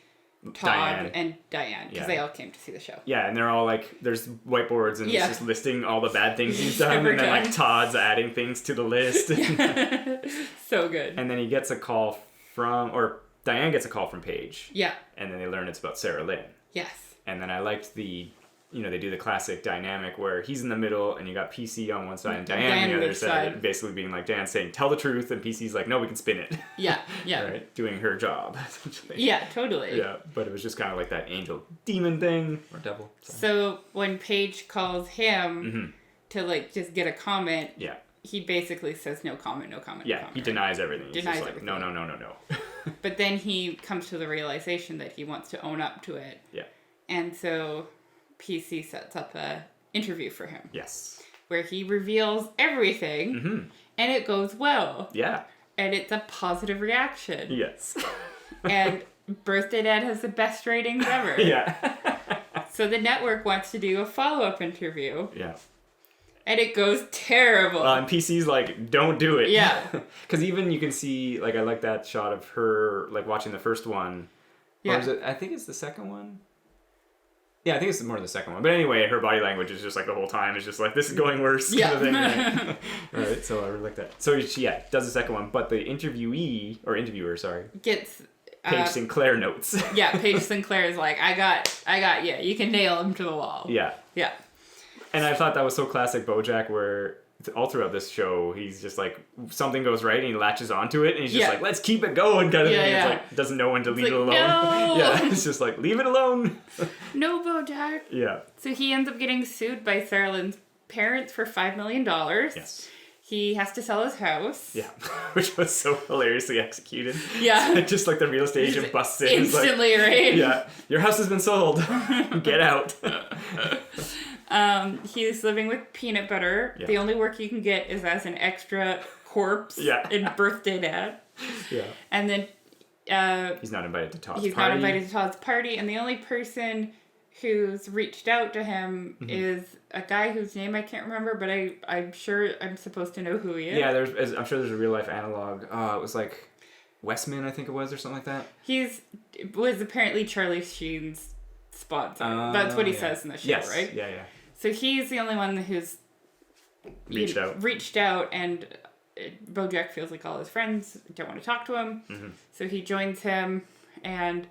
Todd, and Diane, because they all came to see the show. Yeah, and they're all like, there's whiteboards, and it's just listing all the bad things he's done, and then like Todd's adding things to the list. So good. And then he gets a call or Diane gets a call from Paige. Yeah. And then they learn it's about Sarah Lynn. Yes. And then I liked they do the classic dynamic where he's in the middle and you got PC on one side and Diane on the other side, basically being like, Dan saying, tell the truth, and PC's like, no, we can spin it. Yeah, yeah. Right? Doing her job, essentially. Yeah, totally. Yeah, but it was just kind of like that angel demon thing. Or devil. So when Paige calls him to like just get a comment, he basically says no comment, no comment, no comment. He denies everything. He's denies just like, everything. No. But then he comes to the realization that he wants to own up to it. Yeah. And so PC sets up a interview for him. Yes. Where he reveals everything, and it goes well. Yeah. And it's a positive reaction. Yes. And Birthday Dad has the best ratings ever. Yeah. So the network wants to do a follow-up interview. Yeah. And it goes terrible. And PC's like, don't do it. Yeah. Because even you can see, like, I like that shot of her, like, watching the first one. Yeah. Or is it, I think it's the second one. Yeah, I think it's more the second one. But anyway, her body language is just like the whole time is just like, this is going worse. Yeah. Kind of thing, right? Right, so I really like that. So she, does the second one, but the interviewer, gets... Paige Sinclair notes. Yeah, Paige Sinclair is like, I got you. You can nail him to the wall. Yeah. Yeah. And I thought that was so classic Bojack, where all throughout this show, he's just like, something goes right and he latches onto it and he's just like, let's keep it going kind of thing. It's like, doesn't know when to leave it alone. No! Yeah, it's just like, leave it alone. No, Bojack. Yeah. So he ends up getting sued by Sarah Lynn's parents for $5 million. Yes. He has to sell his house. Yeah, which was so hilariously executed. Yeah. Just like the real estate agent busts in. Instantly, like, right? Yeah. Your house has been sold. Get out. He's living with peanut butter. Yeah. The only work he can get is as an extra corpse in Birthday Dad. Yeah. And then he's not invited to Todd's party. He's not invited to Todd's party. And the only person who's reached out to him is a guy whose name I can't remember, but I'm sure I'm supposed to know who he is. Yeah, I'm sure there's a real life analog. It was like Westman, I think it was, or something like that. Was apparently Charlie Sheen's sponsor. That's what he says in the show, right? Yeah, yeah. So he's the only one who's reached out, and Bojack feels like all his friends don't want to talk to him. So he joins him, and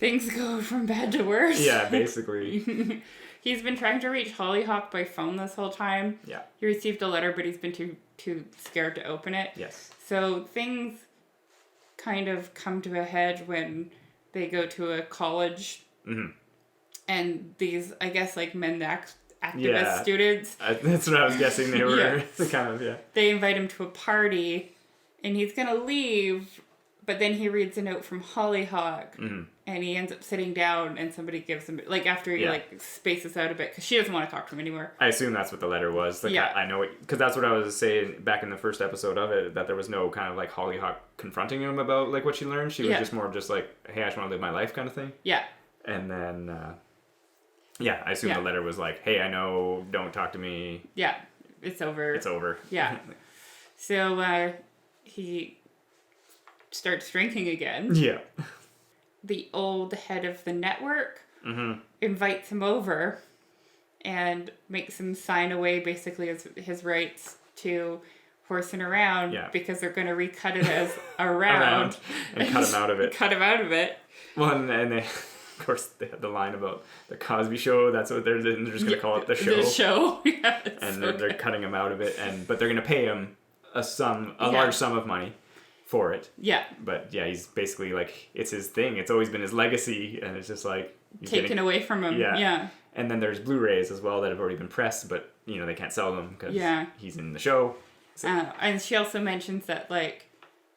things go from bad to worse. Yeah, basically. He's been trying to reach Hollyhock by phone this whole time. Yeah. He received a letter, but he's been too scared to open it. Yes. So things kind of come to a head when they go to a college. And these, I guess, like activist students. That's what I was guessing they were. Kind of, They invite him to a party, and he's going to leave, But then he reads a note from Hollyhock, Mm-hmm. and he ends up sitting down, and somebody gives him, like, after he, like, spaces out a bit, because she doesn't want to talk to him anymore. I assume that's what the letter was. Like, I know it, because that's what I was saying back in the first episode of it, that there was no kind of, like, Hollyhock confronting him about, like, what she learned. She was just more just like, hey, I just want to live my life kind of thing. Yeah. And then, I assume the letter was like, hey, I know, don't talk to me. Yeah, it's over. It's over. Yeah. So, he starts drinking again. Yeah. The old head of the network Mm-hmm. invites him over and makes him sign away basically his rights to horsing around because they're going to recut it as around and cut him out of it. Cut him out of it. Well, and they, of course, they had the line about the Cosby Show. That's what they're just going to call it, the show. The show. Yeah, and they're cutting him out of it, but they're going to pay him a large sum of money for it. Yeah. But yeah, he's basically like, it's his thing. It's always been his legacy, and it's just like taken away from him. Yeah. And then there's Blu-rays as well that have already been pressed, but they can't sell them because he's in the show. So. And she also mentions that like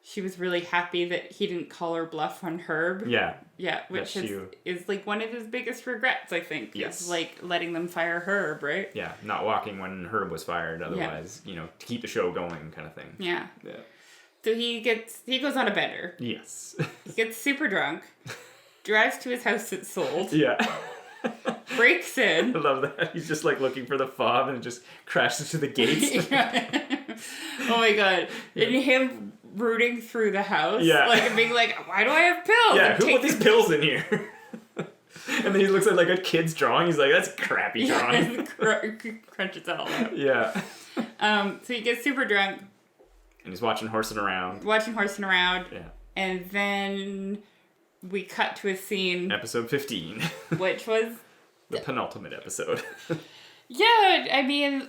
she was really happy that he didn't call her bluff on Herb. Yeah. Yeah, which is like one of his biggest regrets, I think. Yes. Is like letting them fire Herb, right? Yeah, not walking when Herb was fired. Otherwise, to keep the show going, kind of thing. Yeah. Yeah. So he goes on a bender. Yes. He gets super drunk, drives to his house that's sold. Yeah. Breaks in. I love that. He's just like looking for the fob and just crashes to the gates. Oh my god. And him rooting through the house. Yeah. Like and being like, why do I have pills? Yeah, who put these pills in here? And then he looks at like a kid's drawing. He's like, that's crappy drawing. Crunches it all out. Yeah. So he gets super drunk. And he's watching Horsing Around. Yeah. And then we cut to a scene. Episode 15. Which was... the penultimate episode. Yeah, I mean,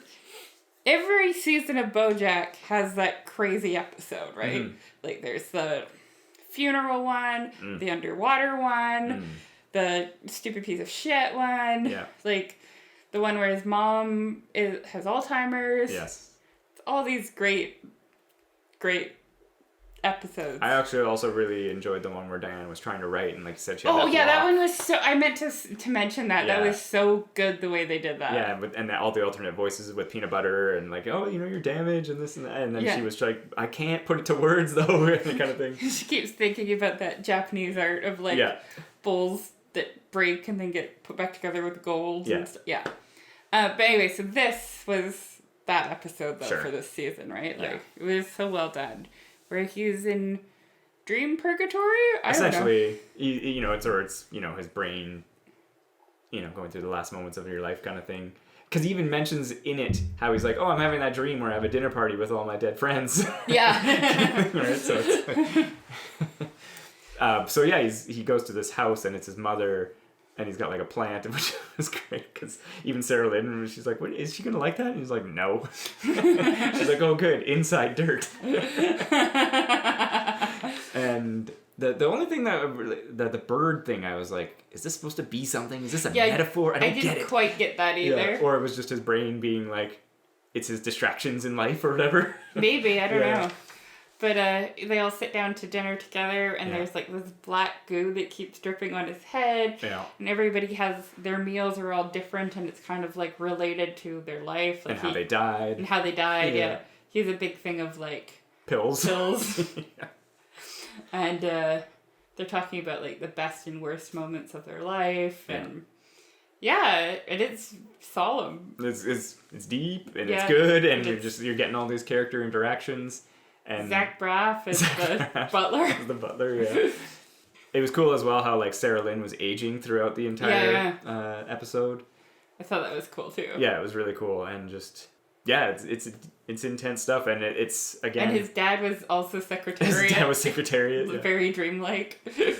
every season of Bojack has that crazy episode, right? Mm-hmm. Like, there's the funeral one, the underwater one, the stupid piece of shit one. Yeah. Like, the one where his mom has Alzheimer's. Yes. It's all these great episodes. I actually also really enjoyed the one where Diane was trying to write, and like you said, she had that one was so... I meant to mention that. Yeah. That was so good the way they did that. Yeah, and all the alternate voices with Peanut Butter, and like, oh, you're damaged, and this and that. And then she was like, I can't put it to words, though, kind of thing. She keeps thinking about that Japanese art of like bowls that break and then get put back together with gold and stuff. Yeah. But anyway, so this was that episode, though, for this season, right? Like, it was so well done. Where he's in dream purgatory? Essentially, it's his brain, going through the last moments of your life kind of thing. Because he even mentions in it how he's like, oh, I'm having that dream where I have a dinner party with all my dead friends. Yeah. Right? So it's he goes to this house and it's his mother, and he's got like a plant, which was great because even Sarah Lynn, she's like, "What is she gonna like that?" And he's like, "No." She's like, "Oh, good, inside dirt." And the only thing that the bird thing, I was like, "Is this supposed to be something? Is this a metaphor?" I didn't quite get that either. Yeah. Or it was just his brain being like, it's his distractions in life or whatever. Maybe, I don't know. But they all sit down to dinner together, and there's like this black goo that keeps dripping on his head. Yeah. And everybody their meals are all different, and it's kind of like related to their life. Like and how they died. And how they died, yeah. He's a big thing of like... Pills. Yeah. And they're talking about like the best and worst moments of their life, and... Yeah, and it's solemn. It's deep, and it's good, and you're getting all these character interactions. And Zach Braff is the butler. The butler, yeah. It was cool as well how like Sarah Lynn was aging throughout the entire episode. I thought that was cool too. Yeah, it was really cool, and just it's intense stuff, and it's again. And his dad was also Secretariat. His dad was Secretariat. Very dreamlike.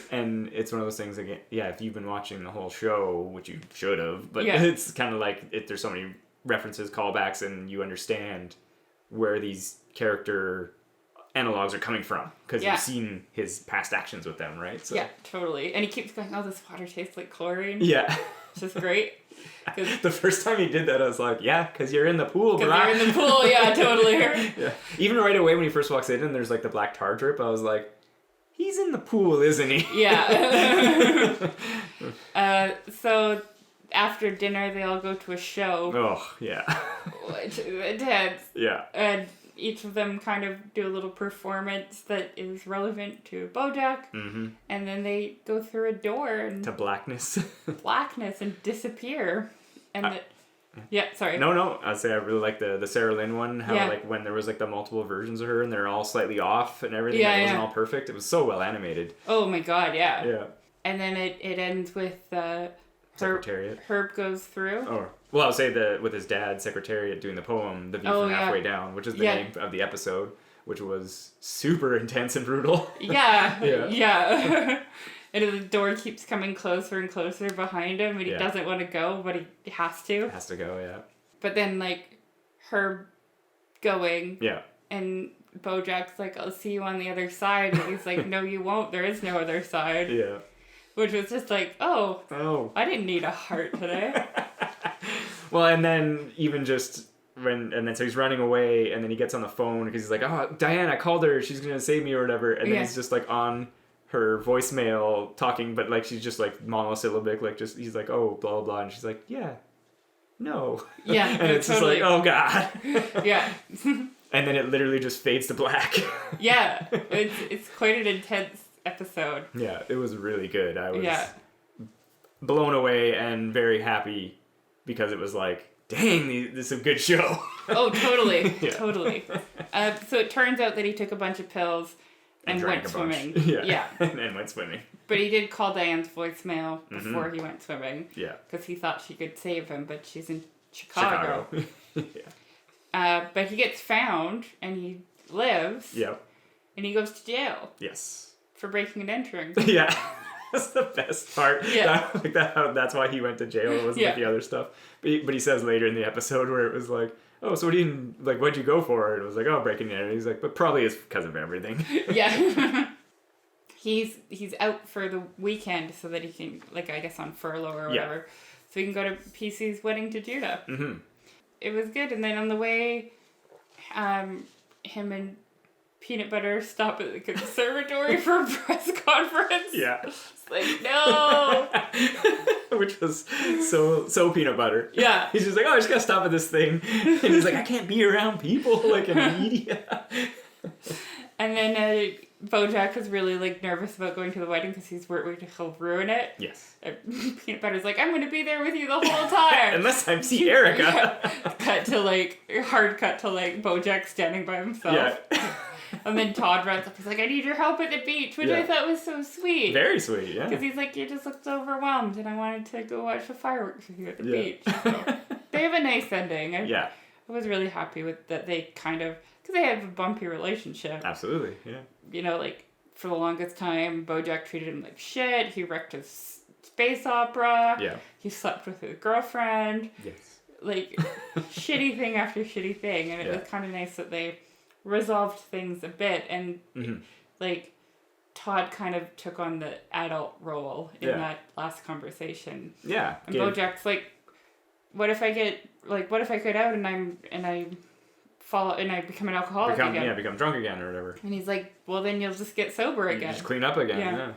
And it's one of those things again. Yeah, if you've been watching the whole show, which you should have, but it's kind of like there's so many references, callbacks, and you understand where these character analogs are coming from because you've seen his past actions with them, right? So. Yeah, totally. And he keeps going, oh, this water tastes like chlorine. Yeah. Which is great. The first time he did that, I was like, yeah, because you're in the pool, bro. Because you're in the pool, yeah, totally. Yeah. Even right away when he first walks in and there's like the black tar drip, I was like, he's in the pool, isn't he? Yeah. So after dinner, they all go to a show. Oh, yeah. Which is intense. Yeah. And each of them kind of do a little performance that is relevant to Bojack. Mm-hmm. And then they go through a door and to blackness. blackness and disappear. And yeah, sorry. No. I'd say I really like the Sarah Lynn one. How like when there was like the multiple versions of her and they're all slightly off and everything. It wasn't all perfect. It was so well animated. Oh my god, yeah. Yeah. And then it ends with Secretariat. Herb goes through. Oh, well, I would say with his dad, Secretariat, doing the poem, The View from Halfway Down, which is the name of the episode, which was super intense and brutal. Yeah. And the door keeps coming closer and closer behind him, and he doesn't want to go, but he has to. Has to go, yeah. But then, like, Herb going. Yeah. And Bojack's like, I'll see you on the other side. And he's like, no, you won't. There is no other side. Yeah. Which was just like, oh, I didn't need a heart today. Well, and then even just so he's running away, and then he gets on the phone because he's like, oh, Diane, I called her, she's gonna save me or whatever, and then he's just like on her voicemail talking, but like she's just like monosyllabic, like just he's like, oh, blah blah blah, and she's like, yeah, no, yeah, and it's totally. Just like, oh god, yeah. And then it literally just fades to black. Yeah, it's quite an intense episode. Yeah, it was really good. I was blown away and very happy because it was like, dang, this is a good show. Oh, totally. Totally. So it turns out that he took a bunch of pills and went swimming. Yeah. And went swimming. But he did call Diane's voicemail before he went swimming. Yeah. Because he thought she could save him, but she's in Chicago. Yeah. But he gets found and he lives. Yep. And he goes to jail. Yes. For breaking and entering. Yeah. That's the best part. Yeah. That's why he went to jail. It wasn't like the other stuff. But he says later in the episode where it was like, oh, so what'd you go for? And it was like, oh, breaking and entering. He's like, but probably it's because of everything. Yeah. He's out for the weekend so that he can, like, I guess on furlough or whatever. Yeah. So he can go to PC's wedding to Judah. Mm-hmm. It was good. And then on the way, him and Peanut Butter stop at the conservatory for a press conference. Yeah. It's like, no. Which was so Peanut Butter. Yeah. He's just like, oh, I just gotta stop at this thing. And he's like, I can't be around people, like, in the media. And then Bojack was really, like, nervous about going to the wedding because he's worried he'll ruin it. Yes. And Peanut Butter's like, I'm going to be there with you the whole time. Unless I see Erica. Hard cut to, like, Bojack standing by himself. Yeah. And then Todd runs up. He's like, I need your help at the beach, which I thought was so sweet. Very sweet, yeah. Because he's like, you just looked overwhelmed, and I wanted to go watch the fireworks with you at the beach. So they have a nice ending. I was really happy with that. They kind of, because they have a bumpy relationship. Absolutely, yeah. You know, like, for the longest time, Bojack treated him like shit. He wrecked his space opera. Yeah. He slept with his girlfriend. Yes. Like, shitty thing after shitty thing. And it was kind of nice that they resolved things a bit, and like Todd kind of took on the adult role in that last conversation. Yeah. And Bojack's like, what if I get out and I fall and I become an alcoholic again? Yeah, become drunk again or whatever. And he's like, well, then you'll just get sober again. Just clean up again.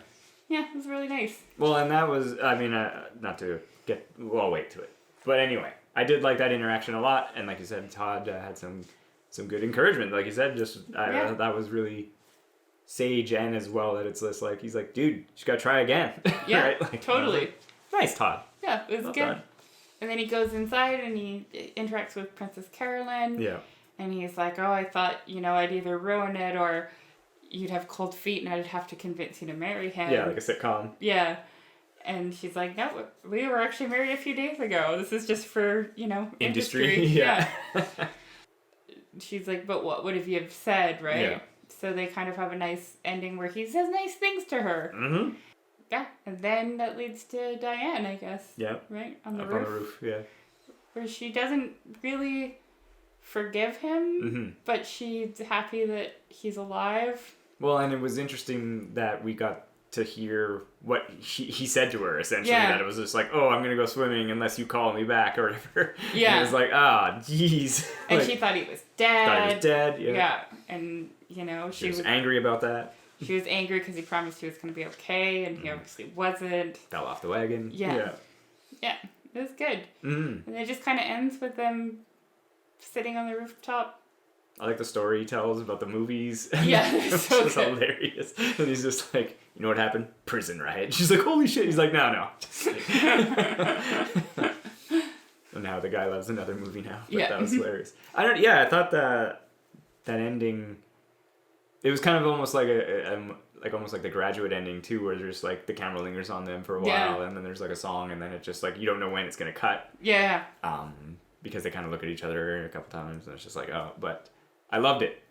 Yeah, it was really nice. Well, and that was, I mean, not to get, well, wait to it. But anyway, I did like that interaction a lot, and like you said, Todd had some good encouragement, like you said. That was really sage, and as well that it's just like, he's like, dude, you just gotta try again. Yeah, right? Like, totally. Like, nice, Todd. Yeah, it was well good. Done. And then he goes inside and he interacts with Princess Carolyn. Yeah. And he's like, oh, I thought, I'd either ruin it or you'd have cold feet and I'd have to convince you to marry him. Yeah, like a sitcom. Yeah. And she's like, no, we were actually married a few days ago. This is just for, industry. Yeah. She's like, but what would you have said, right? Yeah. So they kind of have a nice ending where he says nice things to her. Mm-hmm. Yeah, and then that leads to Diane, I guess. Yeah. Right? On the roof, yeah. Where she doesn't really forgive him, but she's happy that he's alive. Well, and it was interesting that we got to hear what he said to her, essentially. Yeah. That it was just like, oh, I'm going to go swimming unless you call me back or whatever. Yeah. And it was like, jeez. And she thought he was dead. Thought he was dead, yeah. Yeah. And, she was angry about that. she was angry because he promised he was going to be okay, and he obviously wasn't. Fell off the wagon. Yeah. Yeah, it was good. And it just kind of ends with them sitting on the rooftop. I like the story he tells about the movies. Yeah, it's so just good. Hilarious. And he's just like, you know what happened? Prison riot. She's like, holy shit. He's like, no. Just like... And now the guy loves another movie now. But that was hilarious. I thought that ending, it was kind of almost like almost like the Graduate ending too, where there's like the camera lingers on them for a while, and then there's like a song, and then it just like, you don't know when it's gonna cut. Yeah. Because they kind of look at each other a couple times, and it's just like, oh, but I loved it.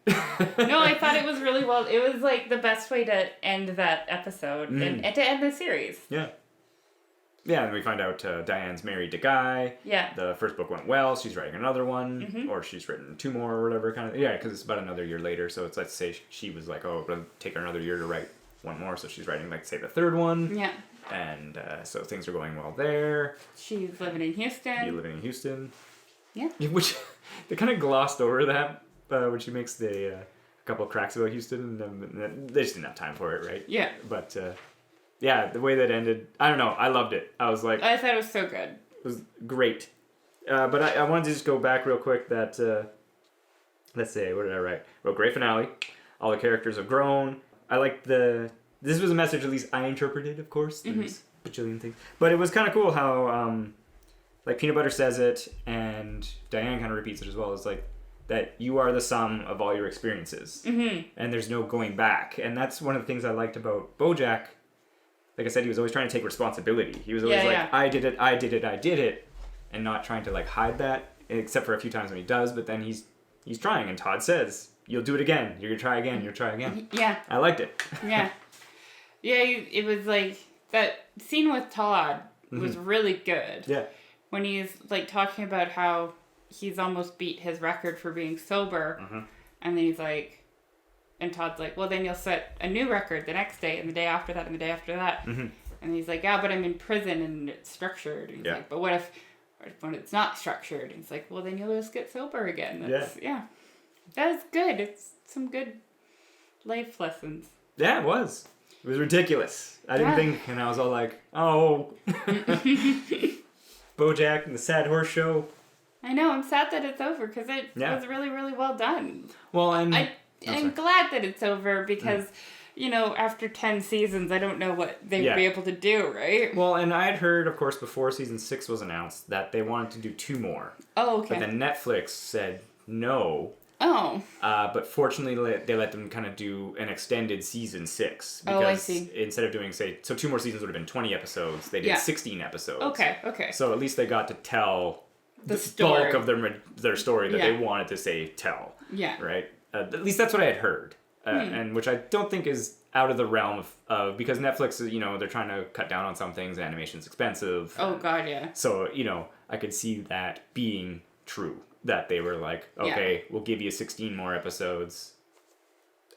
No, I thought it was really well. It was like the best way to end that episode and to end the series. Yeah. Yeah, and we find out Diane's married to Guy. Yeah. The first book went well. She's writing another one, or she's written 2 more or whatever kind of. Yeah, because it's about another year later. So it's, let's say she was like, oh, it'll take her another year to write 1 more. So she's writing, like, say, the 3rd one. Yeah. And so things are going well there. She's living in Houston. You're living in Houston. Yeah. Which they kind of glossed over that when she makes a couple of cracks about Houston, and they just didn't have time for it, right? Yeah. But. Yeah, the way that ended, I don't know, I loved it. I was like... I thought it was so good. It was great. But I wanted to just go back real quick that, let's see, what did I write? Wrote great finale. All the characters have grown. I like this was a message at least I interpreted, of course. There's a bajillion things. But it was kind of cool how, like, Peanut Butter says it, and Diane kind of repeats it as well. It's like, that you are the sum of all your experiences. And there's no going back. And that's one of the things I liked about Bojack. Like I said, he was always trying to take responsibility. He was always I did it, and not trying to like hide that, except for a few times when he does, but then he's trying, and Todd says, you'll do it again, you're gonna try again, you'll try again. Yeah. I liked it. Yeah. Yeah, it was like, that scene with Todd was really good. Yeah. When he's like talking about how he's almost beat his record for being sober, and then he's like, and Todd's like, well, then you'll set a new record the next day, and the day after that, and the day after that. And he's like, yeah, but I'm in prison, and it's structured. And he's like, but what if when it's not structured? And he's like, well, then you'll just get sober again. Yeah. That's good. It's some good life lessons. Yeah, it was. It was ridiculous. I didn't think, and I was all like, oh. Bojack and the Sad Horse Show. I know, I'm sad that it's over, because it was really, really well done. Well, and... I'm glad that it's over because, you know, after 10 seasons, I don't know what they would be able to do, right? Well, and I had heard, of course, before season 6 was announced, that they wanted to do 2 more. Oh, okay. But then Netflix said no. Oh. But fortunately, they let them kind of do an extended season 6. Because I see. Instead of doing, say, so 2 more seasons would have been 20 episodes. They did 16 episodes. Okay. So at least they got to tell the story. bulk of their story that they wanted to say tell. Yeah. Right? At least that's what I had heard, and which I don't think is out of the realm of because Netflix, you know, they're trying to cut down on some things. Animation's expensive. Oh God, yeah. So you know, I could see that being true. That they were like, okay, we'll give you 16 more episodes,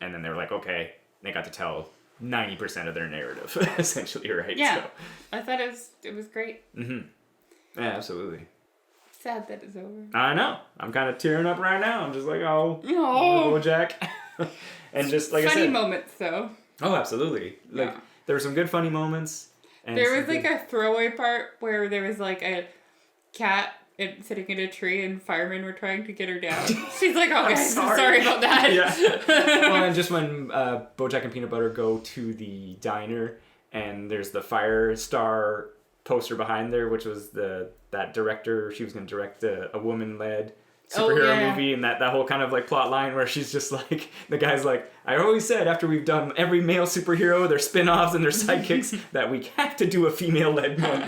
and then they were like, okay, they got to tell 90% of their narrative, essentially, right? Yeah, so. I thought it was great. Yeah, absolutely. Sad that it's over. I know. I'm kind of tearing up right now. I'm just like, oh, no, Bojack. And just like funny I said, moments though. Oh, absolutely. Like there were some good funny moments. And there was like a throwaway part where there was like a cat sitting in a tree and firemen were trying to get her down. She's like, oh, guys, sorry about that. Yeah. Well, and just when Bojack and Peanut Butter go to the diner and there's the Fire Star poster behind there, which was that director, she was going to direct a woman-led superhero movie, and that whole kind of like plot line where she's just like, the guy's like, I always said after we've done every male superhero, their spin-offs and their sidekicks, that we have to do a female-led one.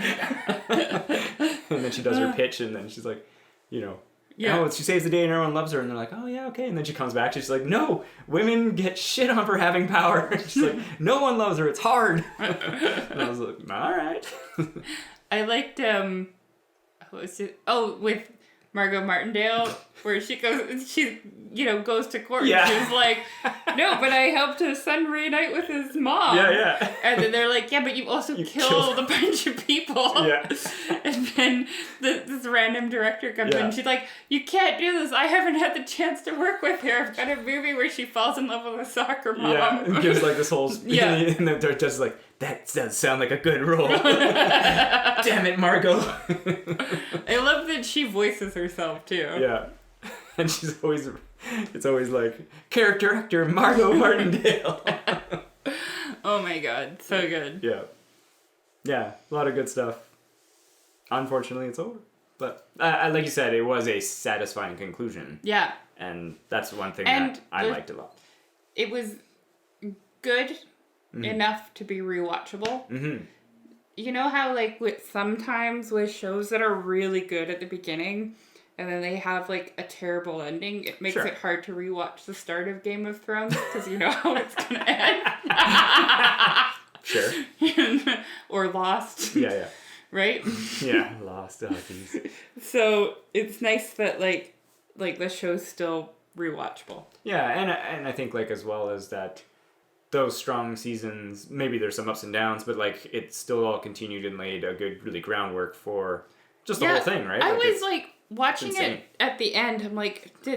And then she does her pitch, and then she's like, you know, oh, she saves the day and everyone loves her, and they're like, oh yeah, okay. And then she comes back, she's like, no, women get shit on for having power. She's like, no one loves her, it's hard. And I was like, all right. I liked with Margot Martindale, where she goes to court. Yeah. And she's like, No, but I helped his son reunite with his mom. Yeah. And then they're like, yeah, but you also killed a bunch of people. Yeah. And then this random director comes in and she's like, you can't do this. I haven't had the chance to work with her. I've got a movie where she falls in love with a soccer mom. Yeah, and gives like this whole speech. Yeah. And the director's like, that does sound like a good role. Damn it, Margot. I love that she voices herself too. Yeah. And it's always like, character actor Margot Martindale. Oh my god, so good. Yeah. Yeah, a lot of good stuff. Unfortunately, it's over. But like you said, it was a satisfying conclusion. Yeah. And that's one thing that I liked a lot. It was good enough to be rewatchable. Mm-hmm. You know how, like, sometimes with shows that are really good at the beginning, and then they have, like, a terrible ending, it makes it hard to rewatch the start of Game of Thrones, because you know how it's going to end. Sure. Or Lost. Yeah. Right? Yeah, Lost. Oh, geez. So, it's nice that, like the show's still rewatchable. Yeah, and I think, like, as well as that, those strong seasons, maybe there's some ups and downs, but, like, it still all continued and laid a good, really groundwork for just the whole thing, right? I was, like, watching it at the end, I'm like, were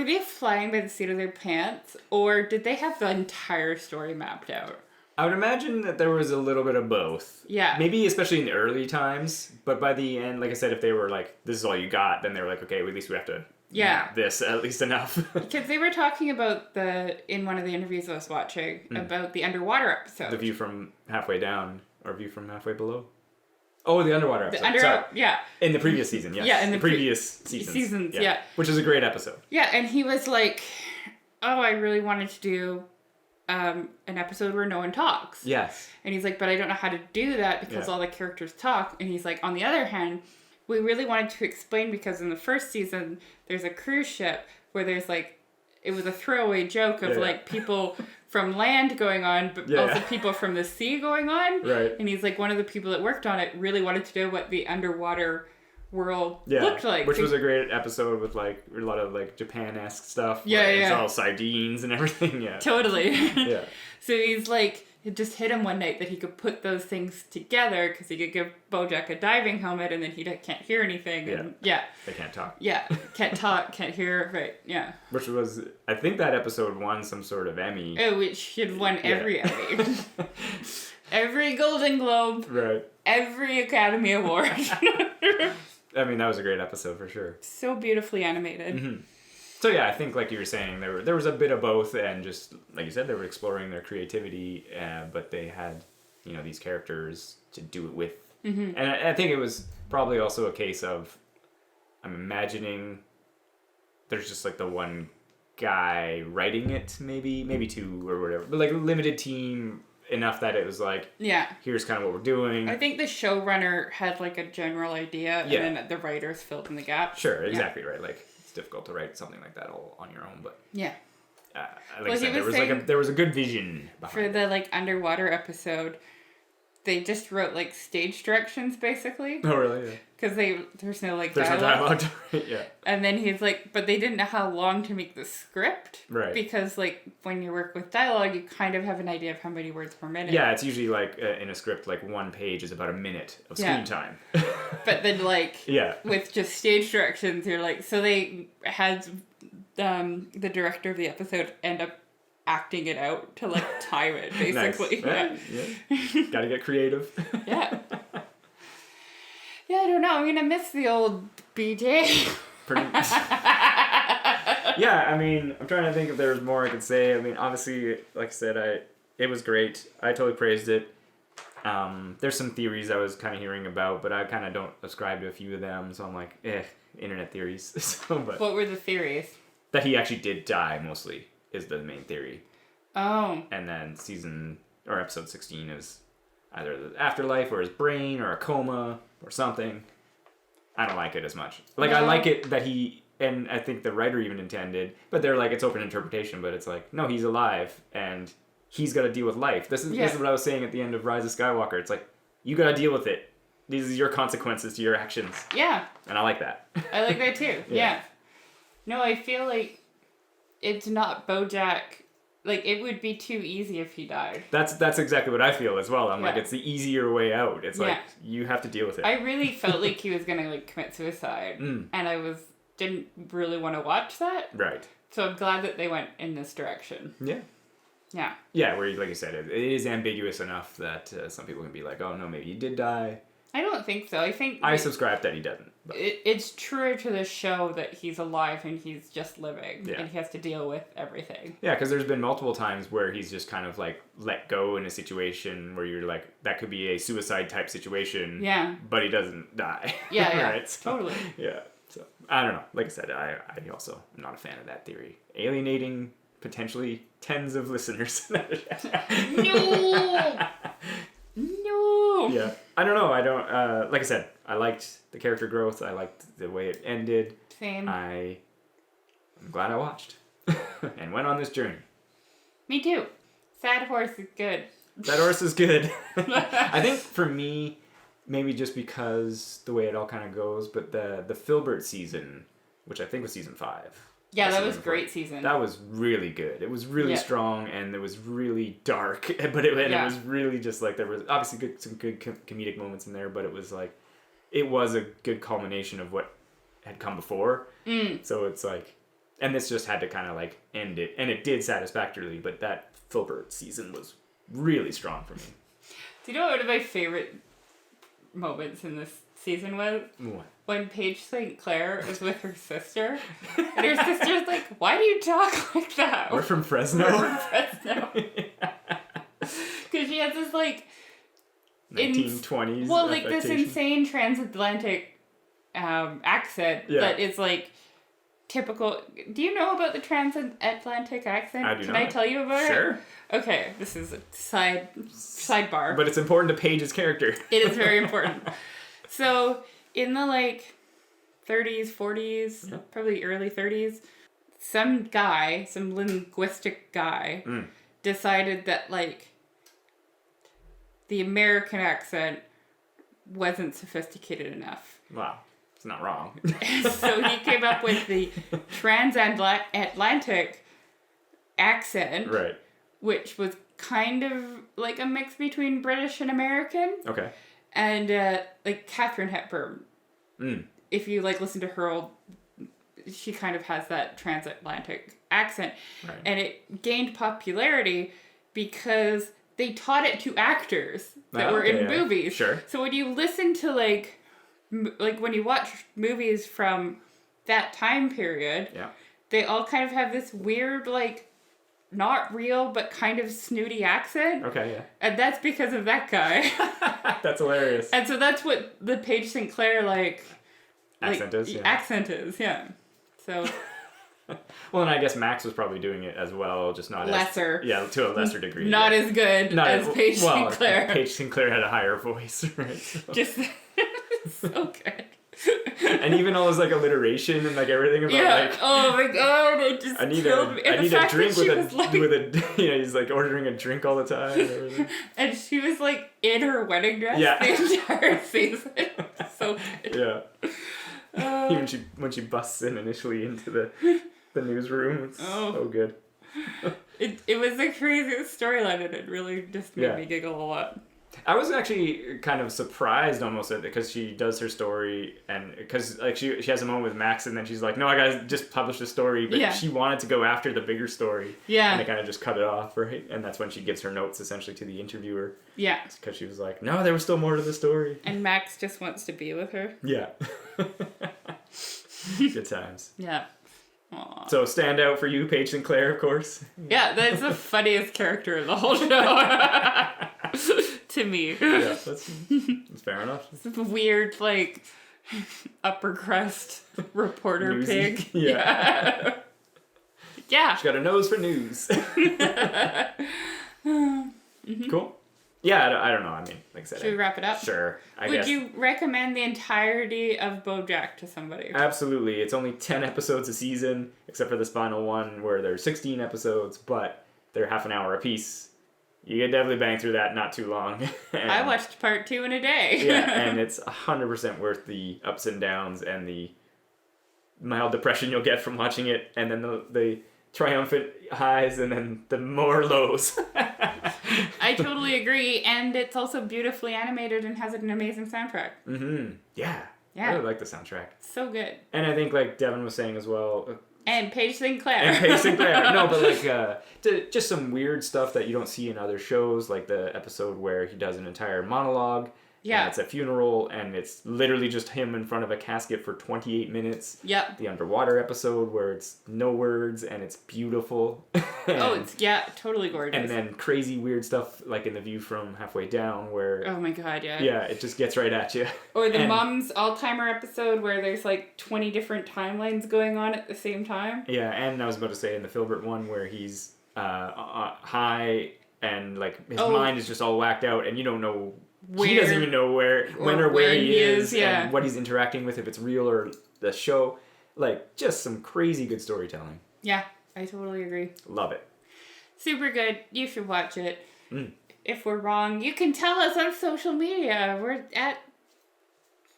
they flying by the seat of their pants, or did they have the entire story mapped out? I would imagine that there was a little bit of both. Yeah. Maybe especially in the early times, but by the end, like I said, if they were like, this is all you got, then they were like, okay, well, at least we have to map this at least enough. Because they were talking about in one of the interviews I was watching, about the underwater episode. The view from halfway down, or view from halfway below. Oh, the underwater episode. Yeah. In the previous season, yes. Yeah, in the previous seasons. Yeah. Which is a great episode. Yeah, and he was like, oh, I really wanted to do an episode where no one talks. Yes. And he's like, but I don't know how to do that because all the characters talk. And he's like, on the other hand, we really wanted to explain, because in the first season, there's a cruise ship where there's like, it was a throwaway joke of like people from land going on, but also people from the sea going on. Right. And he's like, one of the people that worked on it really wanted to know what the underwater world looked like. Which was a great episode with like a lot of like Japan-esque stuff. It's all sardines and everything. Yeah. Totally. Yeah. So he's like, it just hit him one night that he could put those things together, because he could give Bojack a diving helmet and then he can't hear anything. And They can't talk. Yeah. Can't talk, can't hear. Right. Yeah. Which was, I think that episode won some sort of Emmy. Oh, which had won every Emmy. Every Golden Globe. Right. Every Academy Award. I mean, that was a great episode for sure. So beautifully animated. Mm-hmm. So yeah, I think like you were saying, there was a bit of both, and just like you said, they were exploring their creativity, but they had, these characters to do it with. Mm-hmm. And I think it was probably also a case of, I'm imagining there's just like the one guy writing it, maybe two or whatever, but like a limited team enough that it was like, here's kind of what we're doing. I think the showrunner had like a general idea, and then the writers filled in the gaps. Sure, exactly right. Like, it's difficult to write something like that all on your own, but like I said, there was a good vision behind for the like underwater episode. They just wrote like stage directions basically. Oh really? Yeah. Because there's no like there's dialogue. No dialogue. Yeah. And then he's like, but they didn't know how long to make the script. Right. Because like when you work with dialogue, you kind of have an idea of how many words per minute. Yeah, it's usually like in a script, like one page is about a minute of screen time. But then like with just stage directions, you're like, so they had the director of the episode end up acting it out to like time it basically. Nice. Yeah. Gotta get creative. Yeah, I don't know. I'm gonna miss the old BJ. Yeah, I mean, I'm trying to think if there's more I could say. I mean, obviously, like I said, it was great. I totally praised it. There's some theories I was kind of hearing about, but I kind of don't ascribe to a few of them, so I'm like, internet theories. But what were the theories? That he actually did die, mostly, is the main theory. Oh. And then episode 16 is either the afterlife or his brain or a coma or something. I don't like it as much. Like, I like it that and I think the writer even intended, but they're like, it's open interpretation, but it's like, no, he's alive and he's got to deal with life. This is what I was saying at the end of Rise of Skywalker. It's like, you got to deal with it. These are your consequences to your actions. Yeah. And I like that. I like that too. Yeah. No, I feel like it's not Bojack. Like, it would be too easy if he died. That's exactly what I feel as well. I'm like, it's the easier way out. It's like, you have to deal with it. I really felt like he was gonna, like, commit suicide. And I didn't really want to watch that. Right. So I'm glad that they went in this direction. Yeah. Yeah. Yeah, where, like you said, it is ambiguous enough that some people can be like, oh, no, maybe he did die. I don't think so. I think... I subscribe that he doesn't. It's truer to the show that he's alive and he's just living. Yeah. And he has to deal with everything. Yeah, because there's been multiple times where he's just kind of, like, let go in a situation where you're like, that could be a suicide type situation. Yeah. But he doesn't die. Yeah, yeah. Right? So, totally. Yeah. So, I don't know. Like I said, I also am not a fan of that theory. Alienating potentially tens of listeners. No! No! Yeah. I don't know. I don't, like I said, I liked the character growth. I liked the way it ended. Same. I'm glad I watched and went on this journey. Me too. Sad Horse is good. Sad Horse is good. I think for me, maybe just because the way it all kind of goes, but the Filbert season, which I think was season 5. Yeah, that was a great season. That was really good. It was really strong, and it was really dark, but it was really just like, there was obviously some good comedic moments in there, but it was like, it was a good culmination of what had come before. So it's like, and this just had to kind of like end it, and it did satisfactorily, but that Filbert season was really strong for me. Do you know what one of my favorite moments in this season was? What? When Paige St. Clair is with her sister, and her sister's like, why do you talk like that? We're from Fresno. We're from Fresno. Because she has this, like... 1920s well, like, this insane transatlantic accent that is, like, typical... Do you know about the transatlantic accent? I do Can I tell you about it? Sure. Okay, this is a sidebar. But it's important to Paige's character. It is very important. So... in the, like, 30s, 40s, probably early 30s, some linguistic guy, decided that, like, the American accent wasn't sophisticated enough. Wow. It's not wrong. So he came up with the transatlantic accent. Right. Which was kind of like a mix between British and American. Okay. And, like, Katharine Hepburn, if you, like, listen to her old... she kind of has that transatlantic accent. Right. And it gained popularity because they taught it to actors that were in movies. Sure. So when you listen to, like, when you watch movies from that time period, they all kind of have this weird, like... not real, but kind of snooty accent. Okay, yeah. And that's because of that guy. That's hilarious. And so that's what the Paige St. Clair, accent is, yeah. Accent is, yeah. So... well, and I guess Max was probably doing it as well, just not lesser. To a lesser degree. Not as good as Paige St. Clair. Paige St. Clair had a higher voice, right? So. Just... so good. And even all his, like, alliteration and, like, everything about, like... oh my god, it just killed me. I need a drink with a... you know, he's, like, ordering a drink all the time and everything. And she was, like, in her wedding dress the entire season. So good. Yeah. Even when she busts in initially into the newsroom, it's so good. It was the craziest storyline, and it really just made me giggle a lot. I was actually kind of surprised almost at it, because she does her story, and because like she has a moment with Max, and then she's like, no, I gotta just publish a story, but she wanted to go after the bigger story, and they kind of just cut it off, right? And that's when she gives her notes essentially to the interviewer, because she was like, no, there was still more to the story, and Max just wants to be with her. Good times. Aww. So stand out for you, Paige St. Clair, of course. Yeah, that's the funniest character in the whole show. To me. Yeah, that's fair enough. It's a weird, like, upper crust reporter Newsy. pig. Yeah. Yeah. She's got a nose for news. Cool. Yeah, I don't know. I mean, like I said. Should we wrap it up? Sure. I Would guess. you recommend the entirety of Bojack to somebody? Absolutely. It's only 10 episodes a season, except for this final one where there's 16 episodes, but they're half an hour apiece. You could definitely bang through that not too long. I watched part 2 in a day. Yeah, and it's 100% worth the ups and downs and the mild depression you'll get from watching it, and then the triumphant highs and then the more lows. I totally agree, and it's also beautifully animated and has an amazing soundtrack. Yeah. I really like the soundtrack. So good. And I think, like Devin was saying as well... And Paige Sinclair. No, but like just some weird stuff that you don't see in other shows, like the episode where he does an entire monologue. Yeah. And it's a funeral, and it's literally just him in front of a casket for 28 minutes. Yep. The underwater episode where it's no words, and it's beautiful. It's totally gorgeous. And then crazy weird stuff like in The View from Halfway Down where... Oh my god, yeah. Yeah, it just gets right at you. Or the Mom's Alzheimer episode where there's like 20 different timelines going on at the same time. Yeah, and I was about to say in the Filbert one where he's high and like his mind is just all whacked out and you don't know... He doesn't even know where he is and what he's interacting with, if it's real or the show. Like, just some crazy good storytelling. Yeah, I totally agree. Love it. Super good. You should watch it. If we're wrong, you can tell us on social media. We're at... I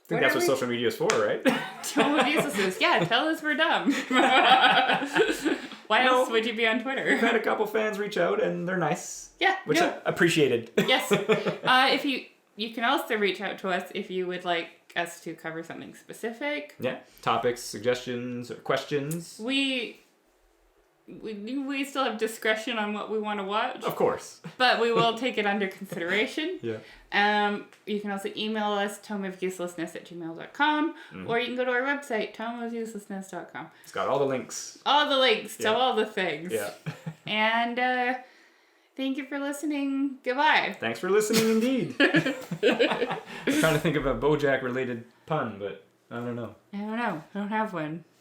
think that's what social media is for, right? Tome of Uselessness. Yeah, tell us we're dumb. Why else would you be on Twitter? We've had a couple fans reach out and they're nice. Yeah. Which I appreciated. Yes. If you can also reach out to us if you would like us to cover something specific. Yeah. Topics, suggestions, or questions. We still have discretion on what we want to watch. Of course. But we will take it under consideration. Yeah. You can also email us, tomeofuselessness@gmail.com, or you can go to our website, tomeofuselessness.com. It's got all the links. All the links to all the things. Yeah. And thank you for listening. Goodbye. Thanks for listening, indeed. I'm trying to think of a Bojack-related pun, but I don't know. I don't have one.